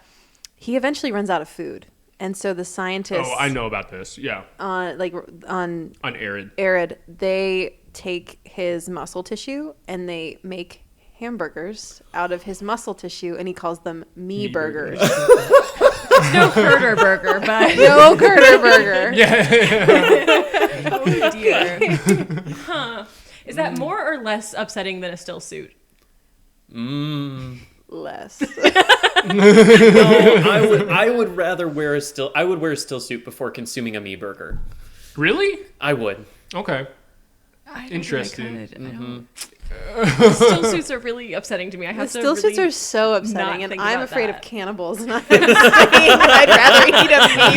S2: he eventually runs out of food. And so the scientists
S1: Oh, I know about this. Yeah,
S2: on
S1: on Arid.
S2: Arid, they take his muscle tissue and they make hamburgers out of his muscle tissue, and he calls them me burgers.
S4: No Herder burger, but
S2: No Curter burger.
S4: oh dear. Huh. Is that more or less upsetting than a still suit?
S2: Less.
S3: I would rather wear a still. I would wear a still suit before consuming a me burger.
S1: Really?
S3: I would.
S1: Okay.
S4: I don't
S1: Interesting.
S4: think I could. Still suits are really upsetting to me. I have
S2: Still
S4: to
S2: suits
S4: really
S2: are so upsetting, and
S4: think
S2: I'm
S4: about
S2: afraid
S4: that.
S2: of cannibals, and I'm saying I'd rather eat a me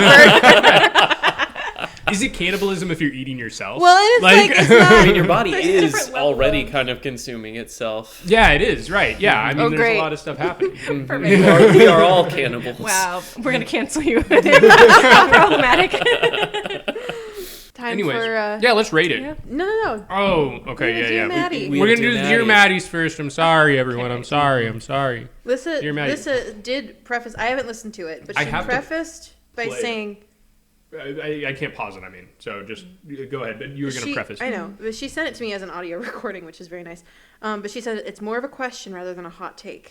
S2: burger.
S1: Is it cannibalism if you're eating yourself?
S2: Well, it's like it's
S3: I
S2: not.
S3: mean, your body
S4: There's a
S3: is
S4: different level
S3: already
S4: of-
S3: kind of consuming itself.
S1: yeah, it is right. Yeah, I mean,
S2: Oh,
S1: there's
S2: great.
S1: a lot of stuff happening.
S3: We are all cannibals.
S4: Wow, we're gonna cancel you. Problematic.
S2: Time
S1: Anyways,
S2: for
S1: yeah, let's rate it.
S4: yeah.
S2: no.
S1: Oh, okay,
S2: Dear
S1: yeah.
S2: Maddie.
S3: We
S1: We're
S3: have
S1: gonna do
S3: Dear
S1: the Dear
S3: Maddies.
S1: Maddies first. I'm sorry, everyone. I'm sorry.
S2: Lissa
S1: Dear Maddie.
S2: did preface. I haven't listened to it, but
S1: I
S2: she
S1: have to
S2: prefaced by
S1: play it.
S2: saying
S1: I can't pause it. I mean, so just go ahead. But you were gonna preface.
S2: I know, but she sent it to me as an audio recording, which is very nice. But she said it's more of a question rather than a hot take.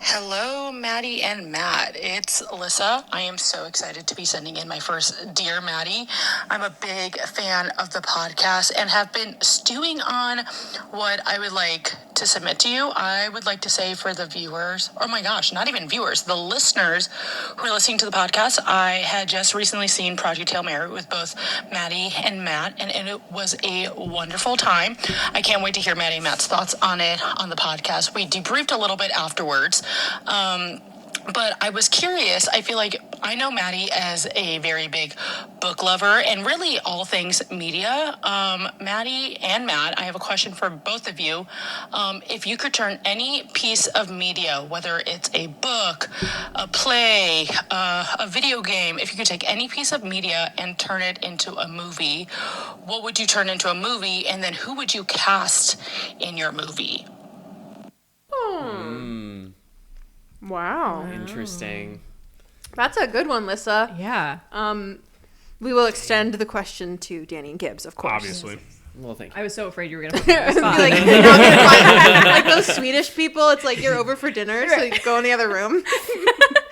S5: Hello, Maddie and Matt. It's Alyssa. I am so excited to be sending in my first Dear Maddie. I'm a big fan of the podcast and have been stewing on what I would like to submit to you. I would like to say for the viewers, oh my gosh, not even viewers, the listeners who are listening to the podcast, I had just recently seen Project Hail Mary with both Maddie and Matt, and it was a wonderful time. I can't wait to hear Maddie and Matt's thoughts on it on the podcast. We debriefed a little bit afterwards. But I was curious. I feel like I know Maddie as a very big book lover and really all things media. Maddie and Matt, I have a question for both of you. If you could turn any piece of media, whether it's a book, a play, a video game, if you could take any piece of media and turn it into a movie, what would you turn into a movie? And then who would you cast in your movie?
S2: Wow.
S3: Interesting.
S2: That's a good one, Lissa.
S4: Yeah.
S2: We will extend the question to Danny and Gibbs, of course.
S1: Obviously.
S3: Well, thank
S4: I
S3: you.
S4: was so afraid you were gonna put me on the
S2: Be
S4: spot.
S2: like, you're not gonna find, like those Swedish people, it's like you're over for dinner, so you go in the other room.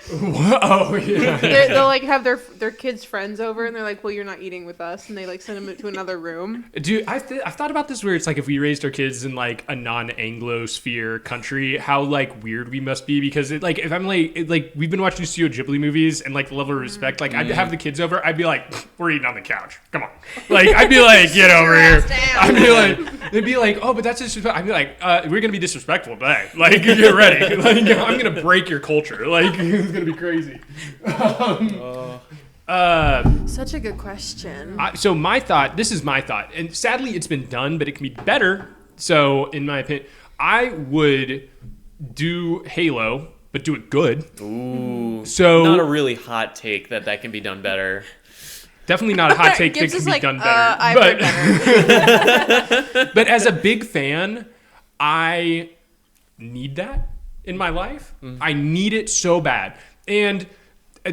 S1: Oh, yeah.
S2: They'll like have their kids' friends over, and they're like, "Well, you're not eating with us," and they like send them to another room.
S1: Dude, I've thought about this where it's like if we raised our kids in like a non-Anglo-sphere country, how like weird we must be because it, like if I'm like we've been watching Studio Ghibli movies and like the level of respect, like I'd have the kids over, I'd be like, we're eating on the couch, come on, like I'd be like, get over here. I'd be like, they'd be like, oh, but that's disrespectful. I'd be like, we're gonna be disrespectful today, like get ready, like I'm gonna break your culture, like it's gonna be crazy.
S2: Such a good question.
S1: So this is my thought, and sadly it's been done, but it can be better. So in my opinion, I would do Halo, but do it good.
S3: Ooh.
S1: So
S3: Not a really hot take that can be done better.
S1: definitely not a hot take that
S2: Gibbs
S1: can
S2: is
S1: be
S2: like,
S1: done better.
S2: I've heard better.
S1: But as a big fan, I need that in my life. I need it so bad. And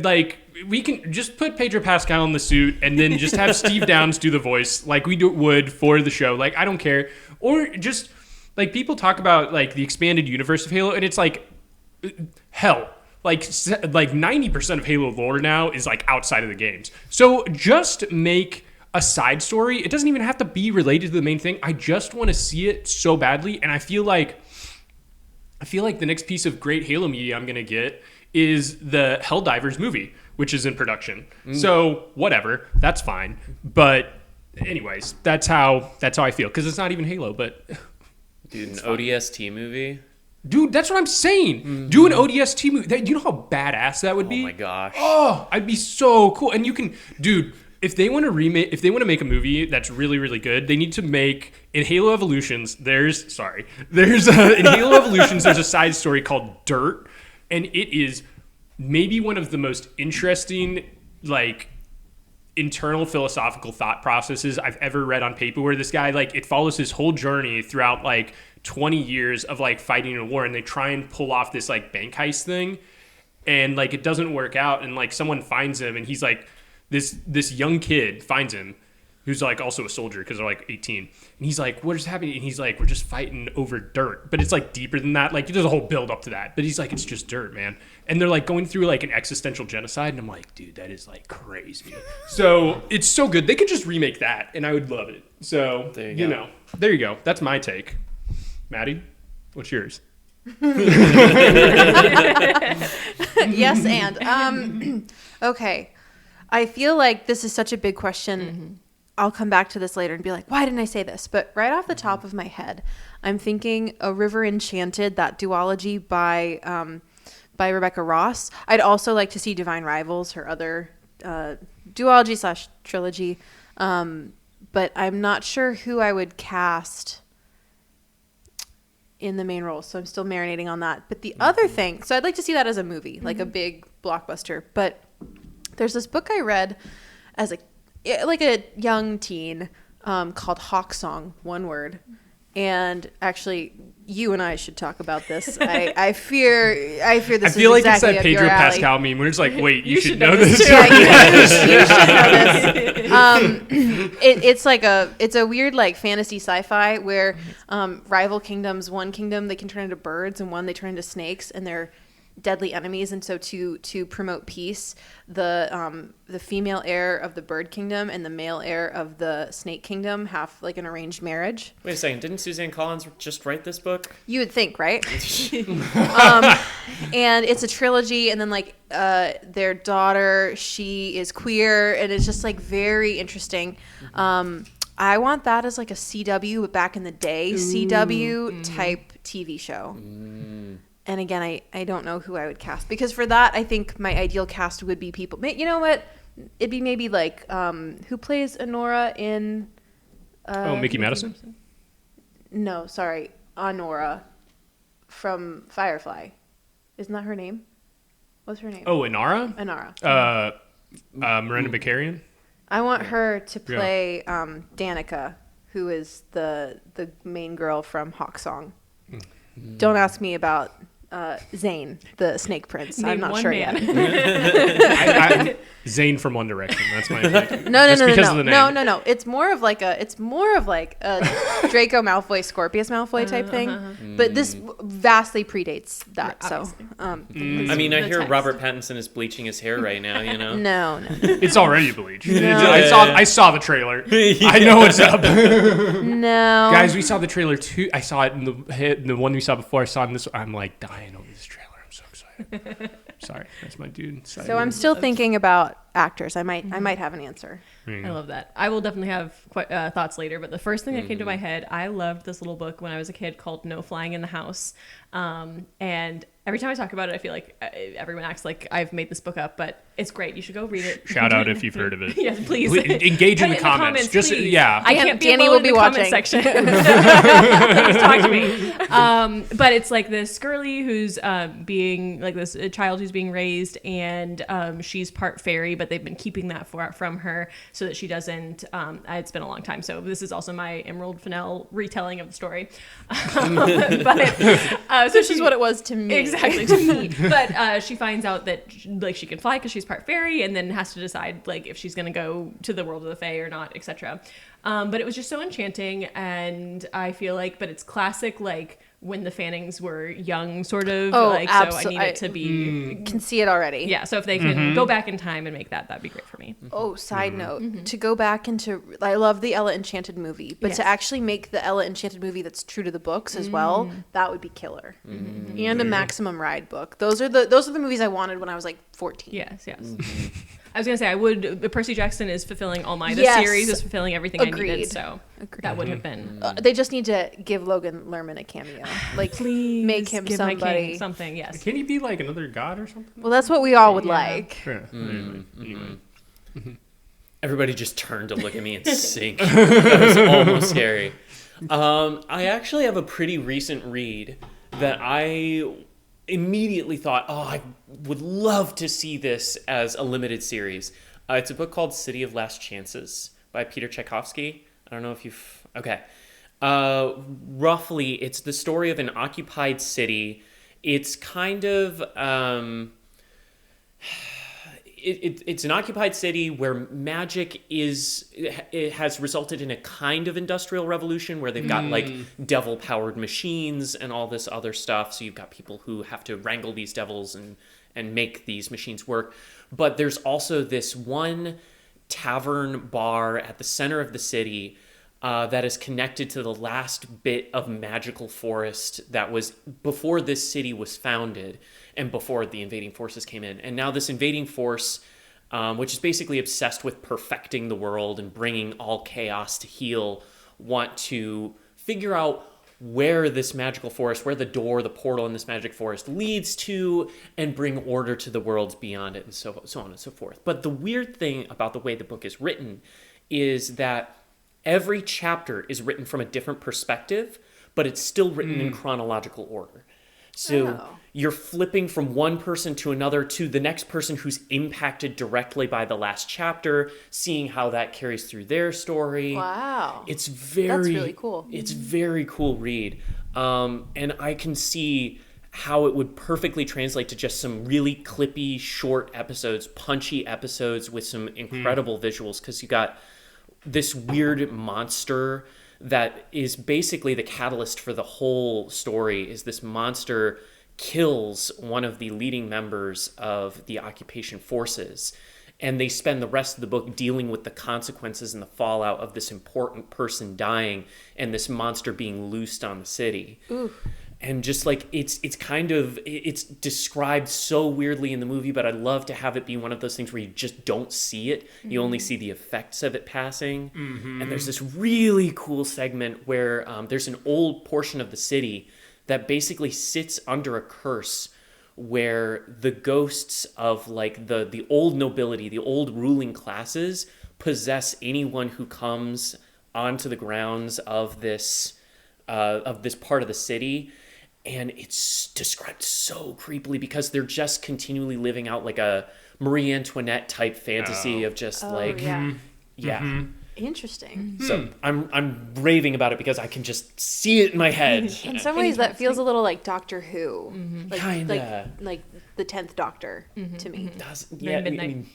S1: like we can just put Pedro Pascal in the suit and then just have Steve Downs do the voice like we would for the show. Like I don't care. Or just like people talk about like the expanded universe of Halo, and it's like hell. Like 90% of Halo lore now is like outside of the games. So just make a side story. It doesn't even have to be related to the main thing. I just want to see it so badly, and I feel like the next piece of great Halo media I'm gonna get is the Helldivers movie, which is in production. So whatever, that's fine. But anyways, that's how I feel because it's not even Halo. But
S3: Dude, an ODST movie?
S1: dude, that's what I'm saying. Do an ODST movie. Do you know how badass that would be?
S3: Oh my gosh.
S1: Oh, I'd be so cool. And you can, dude. If they want to make a movie that's really, really good, they need to make in Halo Evolutions. In Halo Evolutions, there's a side story called Dirt, and it is maybe one of the most interesting, like, internal philosophical thought processes I've ever read on paper. Where this guy, like, it follows his whole journey throughout like 20 years of like fighting a war, and they try and pull off this like bank heist thing, and like it doesn't work out, and like someone finds him, and he's like. This young kid finds him, who's like also a soldier because they're like 18, and he's like, "What is happening?" And he's like, "We're just fighting over dirt," but it's like deeper than that. Like there's a whole build up to that, but he's like, "It's just dirt, man." And they're like going through like an existential genocide, and I'm like, "Dude, that is like crazy." So it's so good. They could just remake that, and I would love it. So
S3: There you go.
S1: there you go. That's my take. Maddie, what's yours?
S2: Yes, and okay. I feel like this is such a big question. I'll come back to this later and be like, why didn't I say this? But right off the top of my head, I'm thinking A River Enchanted, that duology by Rebecca Ross. I'd also like to see Divine Rivals, her other duology / trilogy. But I'm not sure who I would cast in the main role, so I'm still marinating on that. But the other thing, so I'd like to see that as a movie, like a big blockbuster. But there's this book I read as a young teen called Hawk Song, one word. And actually, you and I should talk about this. I fear this
S1: I
S2: is
S1: feel like
S2: exactly
S1: it's that
S2: up
S1: Pedro
S2: your alley.
S1: Pascal meme where it's like, wait, you should know this.
S2: Yeah, you should know this. It's a weird like fantasy sci-fi where rival kingdoms, one kingdom they can turn into birds and one they turn into snakes, and they're deadly enemies. And so to promote peace, the female heir of the bird kingdom and the male heir of the snake kingdom have like an arranged marriage.
S3: Wait a second, didn't Suzanne Collins just write this book?
S2: You would think, right? And it's a trilogy, and then like their daughter, she is queer, and it's just like very interesting. I want that as like a CW, but back in the day, CW type TV show. And again, I don't know who I would cast, because for that, I think my ideal cast would be people. You know what? It'd be maybe like who plays Honora in?
S1: Mickey Madison?
S2: No, sorry, Honora from Firefly. Isn't that her name? What's her name?
S1: Oh, Inara?
S2: Honora.
S1: Miranda Bakarian?
S2: I want her to play Danica, who is the main girl from Hawk Song. Don't ask me about Zayn, the Snake Prince.
S4: Name
S2: I'm not
S4: one
S2: sure
S4: man.
S2: yet.
S1: Zayn from One Direction. That's my opinion.
S2: No. It's more of like a Draco Malfoy, Scorpius Malfoy type thing. But this vastly predates that. So,
S3: I mean, I hear
S4: text.
S3: Robert Pattinson is bleaching his hair right now. You know.
S2: no.
S1: It's already bleached.
S2: No.
S1: I saw the trailer. I know what's up.
S2: No.
S1: Guys, we saw the trailer too. I saw it in the one we saw before. I saw it in this. I'm like dying over this trailer. I'm so excited. Sorry, that's my dude.
S2: So I'm still thinking about actors. I might have an answer.
S4: I love that. I will definitely have thoughts later, but the first thing that came to my head, I loved this little book when I was a kid called No Flying in the House. And every time I talk about it, I feel like everyone acts like I've made this book up, but it's great. You should go read it.
S1: Shout out if you've heard of it.
S4: Yes, please.
S1: Engage in
S4: Put
S1: the
S4: it
S1: comments. Just
S4: please.
S1: yeah.
S4: I can't be
S2: Danny
S4: alone
S2: will
S4: in
S2: be
S4: the comment
S2: watching.
S4: section. Please talk to me. But it's like this girly who's being like this a child who's being raised, and she's part fairy, but they've been keeping that from her so that she doesn't. It's been a long time, so this is also my Emerald Fennell retelling of the story. So
S2: This is what it was to me.
S4: Exactly, to me. But she finds out that like she can fly because she's part fairy, and then has to decide like if she's going to go to the world of the fae or not, etc. But it was just so enchanting, and I feel like, but it's classic like when the Fannings were young, sort of.
S2: Oh,
S4: like, so I need it to be.
S2: Can see it already.
S4: Yeah, so if they can go back in time and make that'd be great for me.
S2: Oh, side note, to go back into, I love the Ella Enchanted movie, but
S4: Yes.
S2: to actually make the Ella Enchanted movie that's true to the books as well, that would be killer. And a Maximum Ride book. Those are the movies I wanted when I was like 14.
S4: Yes. I was gonna say I would. Percy Jackson is fulfilling all my. The
S2: Yes.
S4: series is fulfilling everything I
S2: Agreed.
S4: needed. So that would have been.
S2: They just need to give Logan Lerman a cameo. Like,
S4: Please
S2: make him
S4: give my king
S2: somebody.
S4: something. Yes.
S1: Can he be like another god or something?
S2: Well, that's what we all would
S4: Yeah.
S2: like.
S1: Yeah. Anyway.
S3: Everybody just turned to look at me and sink. That was almost scary. I actually have a pretty recent read that I immediately thought, oh, I would love to see this as a limited series. It's a book called City of Last Chances by Peter Tchaikovsky. I don't know if you've... Okay. Roughly, it's the story of an occupied city. It's kind of... It's an occupied city where magic it has resulted in a kind of industrial revolution where they've got like devil-powered machines and all this other stuff. So you've got people who have to wrangle these devils and make these machines work. But there's also this one tavern bar at the center of the city that is connected to the last bit of magical forest that was before this city was founded and before the invading forces came in. And now this invading force, which is basically obsessed with perfecting the world and bringing all chaos to heel, want to figure out where this magical forest, where the portal in this magic forest leads to, and bring order to the worlds beyond it, and so on and so forth. But the weird thing about the way the book is written is that every chapter is written from a different perspective, but it's still written in chronological order. So you're flipping from one person to another to the next person who's impacted directly by the last chapter, seeing how that carries through their story.
S2: Wow.
S3: That's
S2: really cool.
S3: It's very cool read. And I can see how it would perfectly translate to just some really clippy, short episodes, punchy episodes with some incredible visuals, because you got this weird monster that is basically the catalyst for the whole story. Is this monster kills one of the leading members of the occupation forces, and they spend the rest of the book dealing with the consequences and the fallout of this important person dying and this monster being loosed on the city. Ooh. And just like it's described so weirdly in the movie, but I'd love to have it be one of those things where you just don't see it. You only see the effects of it passing. And there's this really cool segment where there's an old portion of the city that basically sits under a curse, where the ghosts of like the old nobility, the old ruling classes, possess anyone who comes onto the grounds of this part of the city. And it's described so creepily because they're just continually living out like a Marie Antoinette type fantasy of just
S2: Interesting.
S3: So I'm raving about it because I can just see it in my head.
S2: In some ways, that feels a little like Doctor Who. Like,
S3: Kinda.
S2: Like the 10th Doctor to me.
S3: Yeah,
S4: Midnight.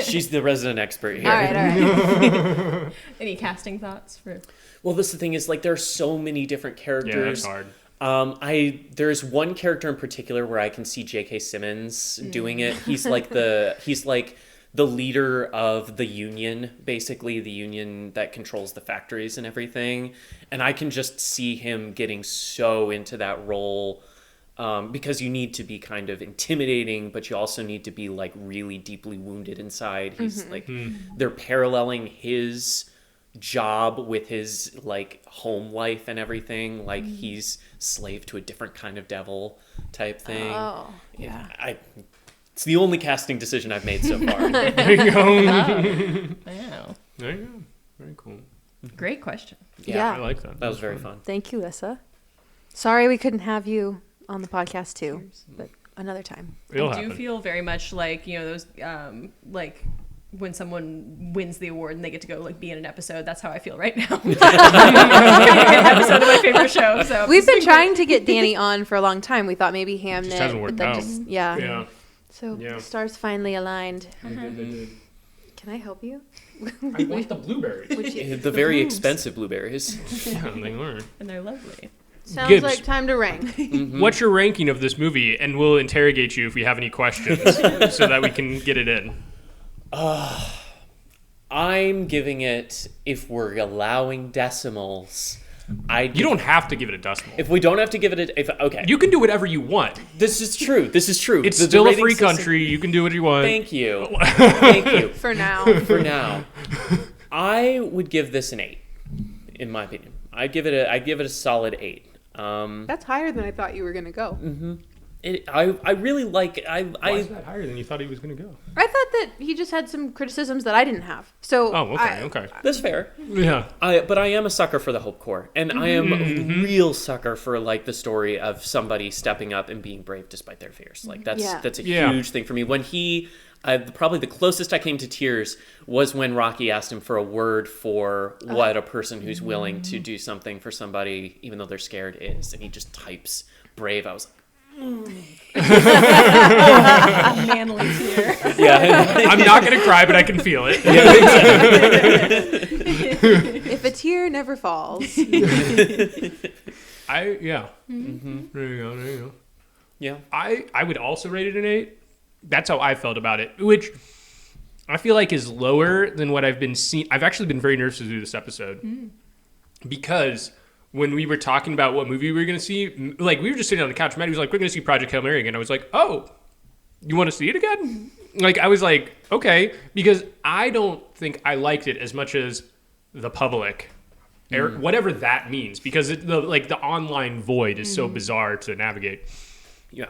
S3: She's the resident expert here.
S2: All right.
S4: Any casting thoughts for?
S3: Well, this is the thing is like there are so many different characters.
S1: Yeah, that's hard.
S3: There's one character in particular where I can see J.K. Simmons doing it. He's like the leader of the union, basically the union that controls the factories and everything. And I can just see him getting so into that role because you need to be kind of intimidating, but you also need to be like really deeply wounded inside. He's like, they're paralleling his job with his like home life and everything. Like he's slave to a different kind of devil type thing.
S2: Oh, yeah.
S3: It's the only casting decision I've made so far.
S1: There you go.
S4: Wow.
S1: There you go. Very cool.
S4: Great question.
S2: Yeah.
S1: I like that.
S3: That was very fun.
S2: Thank you, Lissa. Sorry we couldn't have you on the podcast too, but another time.
S1: It'll
S4: I do
S1: happen.
S4: feel very much like, you know, those like when someone wins the award and they get to go like be in an episode. That's how I feel right now. An episode of my favorite show. So
S2: We've been trying to get Danny on for a long time. We thought maybe Hamnet.
S1: Just hasn't worked
S2: but then
S1: out.
S2: yeah.
S1: Yeah.
S2: So
S1: Yeah.
S2: the stars finally aligned. Can I help you?
S1: I want the blueberry.
S2: Would you?
S3: The very expensive blueberries.
S1: Yeah, they were.
S4: and they're lovely.
S2: Sounds
S1: Gibbs.
S2: like time to rank.
S1: What's your ranking of this movie? And we'll interrogate you if we have any questions so that we can get it in.
S3: I'm giving it, if we're allowing decimals,
S1: You don't have to give it a decimal.
S3: If we don't have to give it okay.
S1: You can do whatever you want.
S3: This is true. This is true.
S1: It's
S3: The
S1: still a
S3: rating
S1: free
S3: system-
S1: country. You can do what you want.
S3: Thank you. Thank you.
S2: For now.
S3: For now, I would give this an 8, in my opinion. I'd give it a solid 8.
S2: That's higher than I thought you were going to go.
S3: I really like
S1: Why is that higher than you thought he was going to go?
S2: I thought that he just had some criticisms that I didn't have. So
S1: Oh, okay.
S3: That's fair.
S1: Yeah.
S3: But I am a sucker for the Hope Corps, and I am a real sucker for like the story of somebody stepping up and being brave despite their fears. Like that's a
S1: Yeah.
S3: huge thing for me. When he, probably the closest I came to tears was when Rocky asked him for a word for what a person who's willing to do something for somebody, even though they're scared, is, and he just types brave. I was like,
S4: Manly tear.
S3: yeah.
S1: I'm not going to cry, but I can feel it.
S2: if a tear never falls.
S1: Yeah. There you go.
S3: Yeah.
S1: I would also rate it an 8. That's how I felt about it, which I feel like is lower than what I've been seeing. I've actually been very nervous to do this episode because when we were talking about what movie we were going to see, like we were just sitting on the couch. Maddie was like, "We're going to see Project Hail Mary again." I was like, "Oh, you want to see it again?" Like I was like, "Okay," because I don't think I liked it as much as the public. Or whatever that means, because the online void is so bizarre to navigate.
S3: Yeah.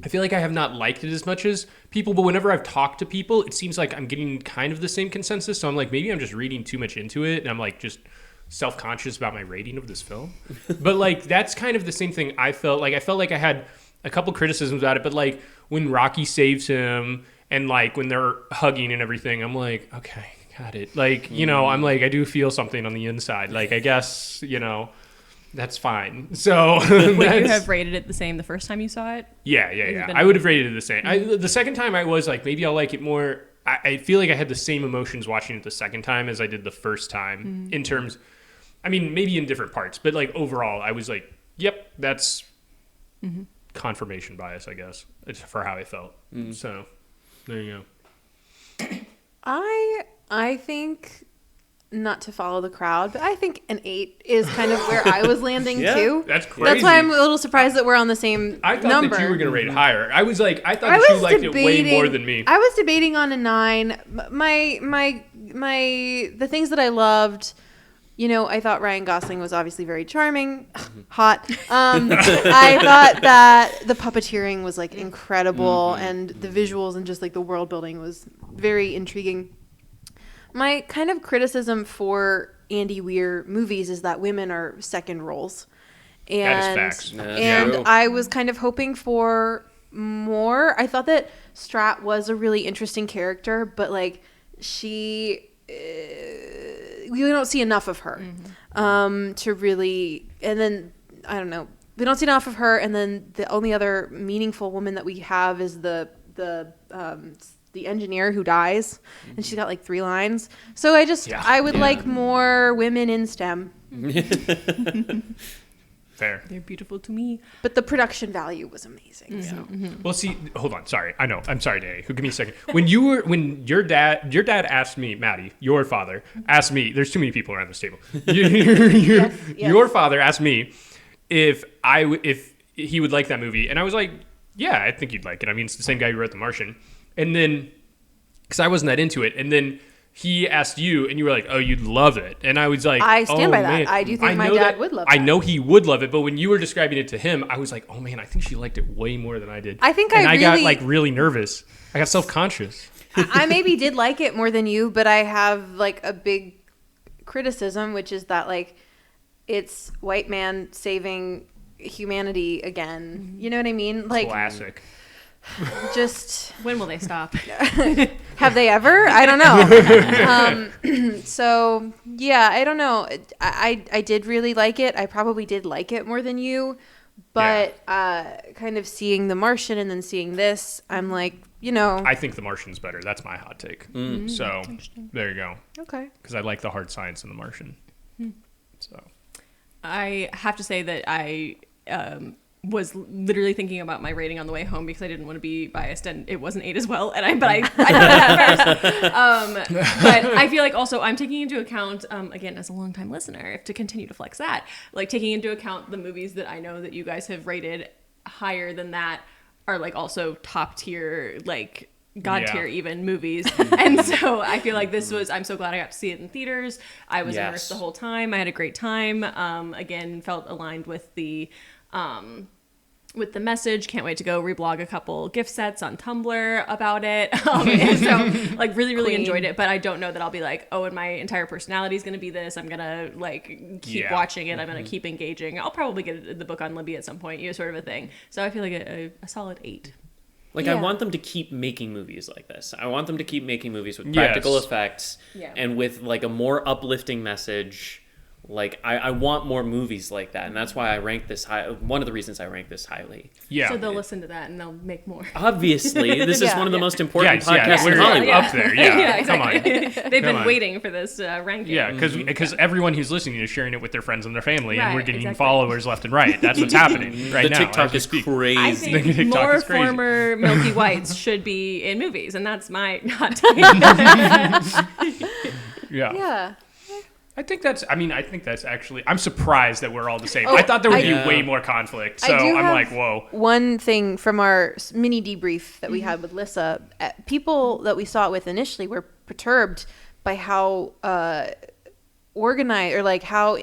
S1: I feel like I have not liked it as much as people, but whenever I've talked to people, it seems like I'm getting kind of the same consensus. So I'm like, maybe I'm just reading too much into it, and I'm like just self-conscious about my rating of this film. But like that's kind of the same thing I felt like. I felt like I had a couple criticisms about it, but like when Rocky saves him and like when they're hugging and everything, I'm like, okay, got it. Like, you know, I'm like, I do feel something on the inside. Like, I guess, you know, that's fine. So
S4: Would you have rated it the same the first time you saw it?
S1: Yeah. I would have rated it the same. The second time I was like, maybe I'll like it more. I feel like I had the same emotions watching it the second time as I did the first time in terms, I mean, maybe in different parts, but like overall, I was like, yep, that's confirmation bias, I guess, for how I felt. So there you go.
S2: I think, not to follow the crowd, but I think an 8 is kind of where I was landing too.
S1: That's crazy.
S2: That's why I'm a little surprised that we're on the same
S1: I thought
S2: number.
S1: that you were going to rate it higher. I was like, I thought that you liked it way more than me.
S2: I was debating on a 9. The things that I loved, you know, I thought Ryan Gosling was obviously very charming, hot. I thought that the puppeteering was like incredible, and the visuals and just like the world building was very intriguing. My kind of criticism for Andy Weir movies is that women are second roles. And,
S1: that is facts.
S2: And
S3: True.
S2: I was kind of hoping for more. I thought that Strat was a really interesting character, but like she we don't see enough of her to really, and then I don't know, we don't see enough of her, and then the only other meaningful woman that we have is the engineer who dies, and she's got like 3 lines. So I would like more women in STEM.
S1: Fair.
S4: They're beautiful to me.
S2: But the production value was amazing. So.
S1: Well, see, hold on. Sorry. I know. I'm sorry, Danny. Give me a second. When your dad asked me, Maddie, your father asked me, there's too many people around this table. Your father asked me if he would like that movie. And I was like, yeah, I think you'd like it. I mean, it's the same guy who wrote The Martian. And then, because I wasn't that into it. And then he asked you, and you were like, "Oh, you'd love it," and I was like,
S2: I stand by that.
S1: Man.
S2: I do think my dad would love it.
S1: I know he would love it, but when you were describing it to him, I was like, "Oh man, I think she liked it way more than I did."
S2: I think
S1: and
S2: I
S1: got
S2: really-
S1: like really nervous. I got self-conscious.
S2: I maybe did like it more than you, but I have like a big criticism, which is that like it's white man saving humanity again. You know what I mean? Like
S1: Classic.
S2: just
S4: When will they stop?
S2: have they ever? I don't know. So yeah, I don't know. I did really like it. I probably did like it more than you, but kind of seeing The Martian and then seeing this, I'm like, you know.
S1: I think The Martian's better. That's my hot take. So there you go.
S2: Okay.
S1: Because I like the hard science in The Martian. So
S4: I have to say that I was literally thinking about my rating on the way home because I didn't want to be biased, and it wasn't 8 as well. And I thought that at first. But I feel like also I'm taking into account, again, as a longtime listener, to continue to flex that, like taking into account the movies that I know that you guys have rated higher than that are like also top tier, like God tier even movies. And so I feel like I'm so glad I got to see it in theaters. I was immersed the whole time. I had a great time. Again, felt aligned with the message. Can't wait to go reblog a couple gift sets on Tumblr about it. And so like really enjoyed it, but I don't know that I'll be like, oh, and my entire personality is going to be this. I'm going to like keep watching it. I'm going to keep engaging. I'll probably get the book on Libby at some point, sort of a thing. So I feel like a solid 8.
S3: Like, I want them to keep making movies like this. I want them to keep making movies with practical effects and with like a more uplifting message. Like, I want more movies like that, and that's why I rank this high. One of the reasons I rank this highly.
S1: yeah.
S4: So they'll listen to that and they'll make more.
S3: Obviously, this is one of the most important podcasts in
S1: we're
S3: Hollywood.
S1: up there. Yeah,
S4: exactly.
S1: Come on.
S4: They've been waiting for this ranking.
S1: Yeah, because everyone who's listening is sharing it with their friends and their family, and
S4: Right,
S1: we're getting
S4: exactly.
S1: followers left and right. That's what's happening right
S3: The
S1: now.
S3: TikTok
S1: as we
S3: is
S1: speak.
S3: crazy.
S4: I think
S1: TikTok
S4: more
S1: is crazy.
S4: former Milky Whites should be in movies, and that's my hot take.
S2: Yeah.
S1: I think that's actually, I'm surprised that we're all the same. I thought there would be way more conflict. So I'm like, whoa.
S2: One thing from our mini debrief that we had with Lissa, people that we saw it with initially were perturbed by how organized or like how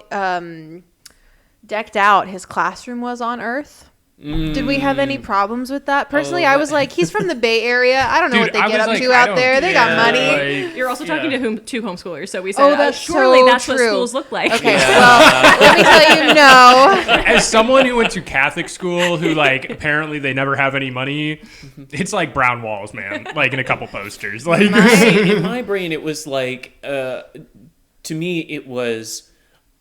S2: decked out his classroom was on Earth. Did we have any problems with that? Personally, I was like, he's from the Bay Area. I don't know what they get up to out there. They got money.
S1: Like,
S4: You're also talking to two homeschoolers, so we said,
S2: that's
S4: surely
S2: so
S4: that's what
S2: true.
S4: schools look like.
S2: Okay, well, let me tell you, no.
S1: As someone who went to Catholic school, who like apparently they never have any money, it's like brown walls, man. Like in a couple posters. Like
S3: In my brain, it was like, to me, it was,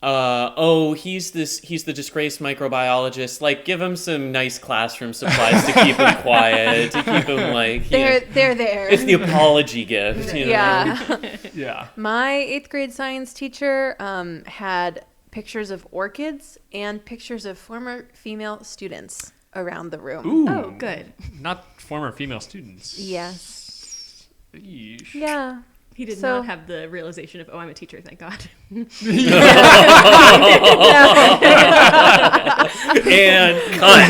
S3: he's the disgraced microbiologist. Like, give him some nice classroom supplies to keep him quiet, to keep him like,
S2: They're there.
S3: It's the apology gift. You know?
S2: Yeah.
S1: yeah.
S2: My 8th grade science teacher had pictures of orchids and pictures of former female students around the room.
S1: Ooh.
S4: Oh, good.
S1: Not former female students.
S2: Yes.
S1: Yeesh.
S2: Yeah.
S4: He did
S2: So-
S4: not have the realization of, I'm a teacher, thank God.
S3: And cut.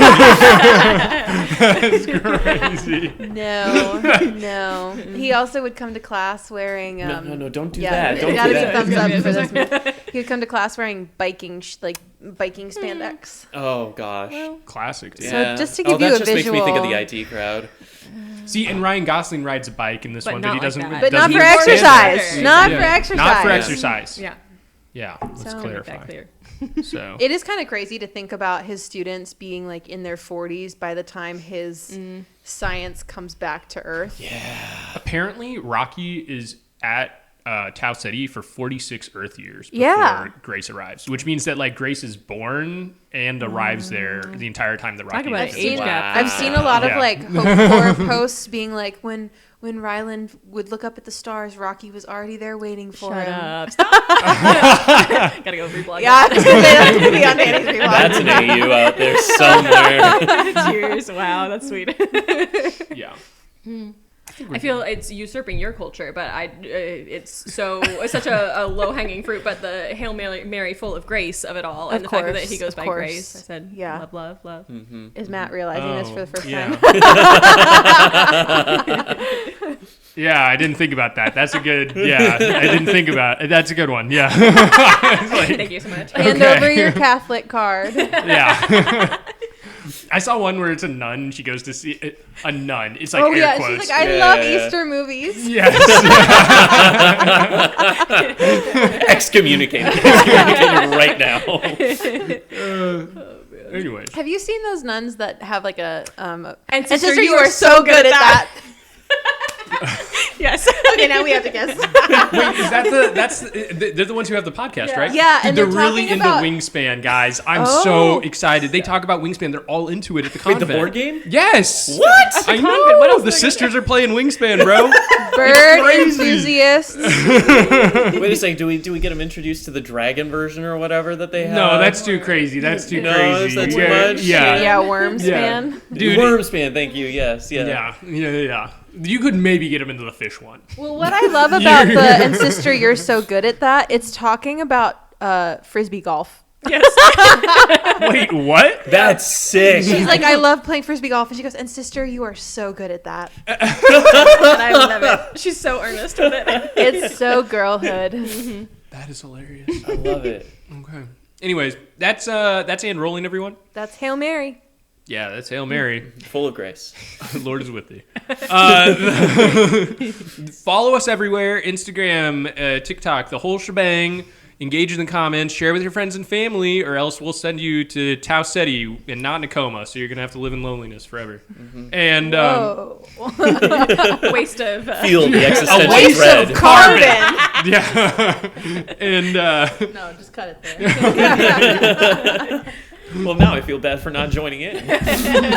S1: That's crazy.
S2: No. He also would come to class wearing.
S3: No, don't do
S2: yeah,
S3: that. Don't
S2: gotta
S3: do
S2: be
S3: that.
S2: thumbs up for this. He would come to class wearing biking spandex.
S3: Oh, gosh.
S1: Classic. Dude.
S3: Yeah.
S2: just to give you
S3: that
S2: a
S3: just makes me think of
S2: visual.
S3: the IT crowd.
S1: See, and Ryan Gosling rides a bike in this
S4: But
S1: one,
S4: not
S1: but he
S4: like
S1: doesn't.
S4: that.
S2: But not
S1: doesn't
S2: for
S1: even stand there.
S2: exercise. Not for exercise.
S1: Not for exercise.
S4: Yeah,
S1: Yeah, let's
S2: So-
S4: make
S1: clarify.
S4: that clear.
S1: So
S2: It is kind of crazy to think about his students being like in their 40s by the time his science comes back to Earth.
S1: apparently, Rocky is at Tau Ceti for 46 Earth years before
S2: Yeah.
S1: Grace arrives, which means that like Grace is born and arrives there the entire time the Rocky
S4: about
S1: is
S4: an age
S1: alive.
S4: gap.
S2: I've seen a lot of
S1: Yeah.
S2: like horror posts being like when Ryland would look up at the stars, Rocky was already there waiting for
S4: Shut
S2: him.
S4: up. Stop. Gotta go reblog.
S2: Yeah, I was gonna say that's gonna be on Danny's reblog.
S3: That's an AU out there somewhere.
S4: Cheers. Wow, that's sweet.
S1: Yeah.
S4: I feel it's usurping your culture, but it's such a low hanging fruit. But the Hail Mary full of grace of it all, and
S2: Of
S4: the fact that
S2: course,
S4: he goes
S2: of
S4: by
S2: course.
S4: Grace. I said,
S2: Yeah.
S4: love, love, love.
S2: Is Matt realizing this for the first time?
S1: Yeah, I didn't think about that. That's a good. Yeah, I didn't think about it. That's a good one. Yeah. It's like,
S4: Thank you so much.
S2: Hand
S1: Okay.
S2: over your Catholic card.
S1: yeah. I saw one where it's a nun. She goes to see a nun. It's like
S2: Oh
S1: air
S2: yeah,
S1: quotes.
S2: she's like, I
S3: Yeah,
S2: love
S3: yeah.
S2: Easter movies.
S1: Yes.
S3: Excommunicated. Excommunicated right now.
S1: Anyways.
S2: Have you seen those nuns that have like a
S4: And
S2: sister, you are so good at that.
S4: Yes.
S2: Okay, now we have to guess.
S1: Wait, is that they're the ones who have the podcast,
S4: Yeah.
S1: right?
S2: Yeah,
S1: Dude,
S2: and
S1: they're
S2: they're
S1: really
S2: talking
S1: into
S2: about-
S1: Wingspan, guys. I'm
S2: Oh.
S1: so excited. They talk about Wingspan. They're all into it at the
S3: Wait,
S1: convent.
S3: the board game?
S1: Yes.
S3: What?
S1: I
S4: convent?
S1: know.
S4: What else
S1: The
S4: are they
S1: sisters are playing Wingspan, bro.
S2: Bird
S1: crazy.
S2: enthusiasts.
S3: Wait a second. Do we get them introduced to the dragon version or whatever that they have?
S1: No, that's too crazy. That's too
S3: No,
S1: crazy.
S3: is that too
S1: yeah,
S3: much?
S1: Yeah.
S2: Yeah, worms,
S1: Yeah.
S2: man.
S1: Dude.
S3: Wormspan. Thank you. Yes. Yeah.
S1: Yeah. You could maybe get him into the fish one.
S2: Well, what I love about the and sister, you're so good at that. It's talking about frisbee golf.
S1: Wait, what?
S3: That's sick.
S2: She's like, I love playing frisbee golf, and she goes, and sister, you are so good at that.
S4: And I love it. She's so earnest with it.
S2: It's so girlhood.
S1: That is hilarious.
S3: I love it.
S1: Okay. Anyways, that's Anne rolling, everyone.
S2: That's Hail Mary.
S1: Yeah, that's Hail Mary.
S3: Full of grace.
S1: Lord is with thee. Follow us everywhere: Instagram, TikTok, the whole shebang. Engage in the comments, share with your friends and family, or else we'll send you to Tau Ceti and not in a coma, so you're gonna have to live in loneliness forever. And
S2: Whoa.
S4: Waste of.
S3: Feel the existential
S1: waste
S3: dread.
S1: of
S2: Carbon.
S1: yeah, and
S2: No, just cut it there.
S3: Well, now I feel bad for not joining in.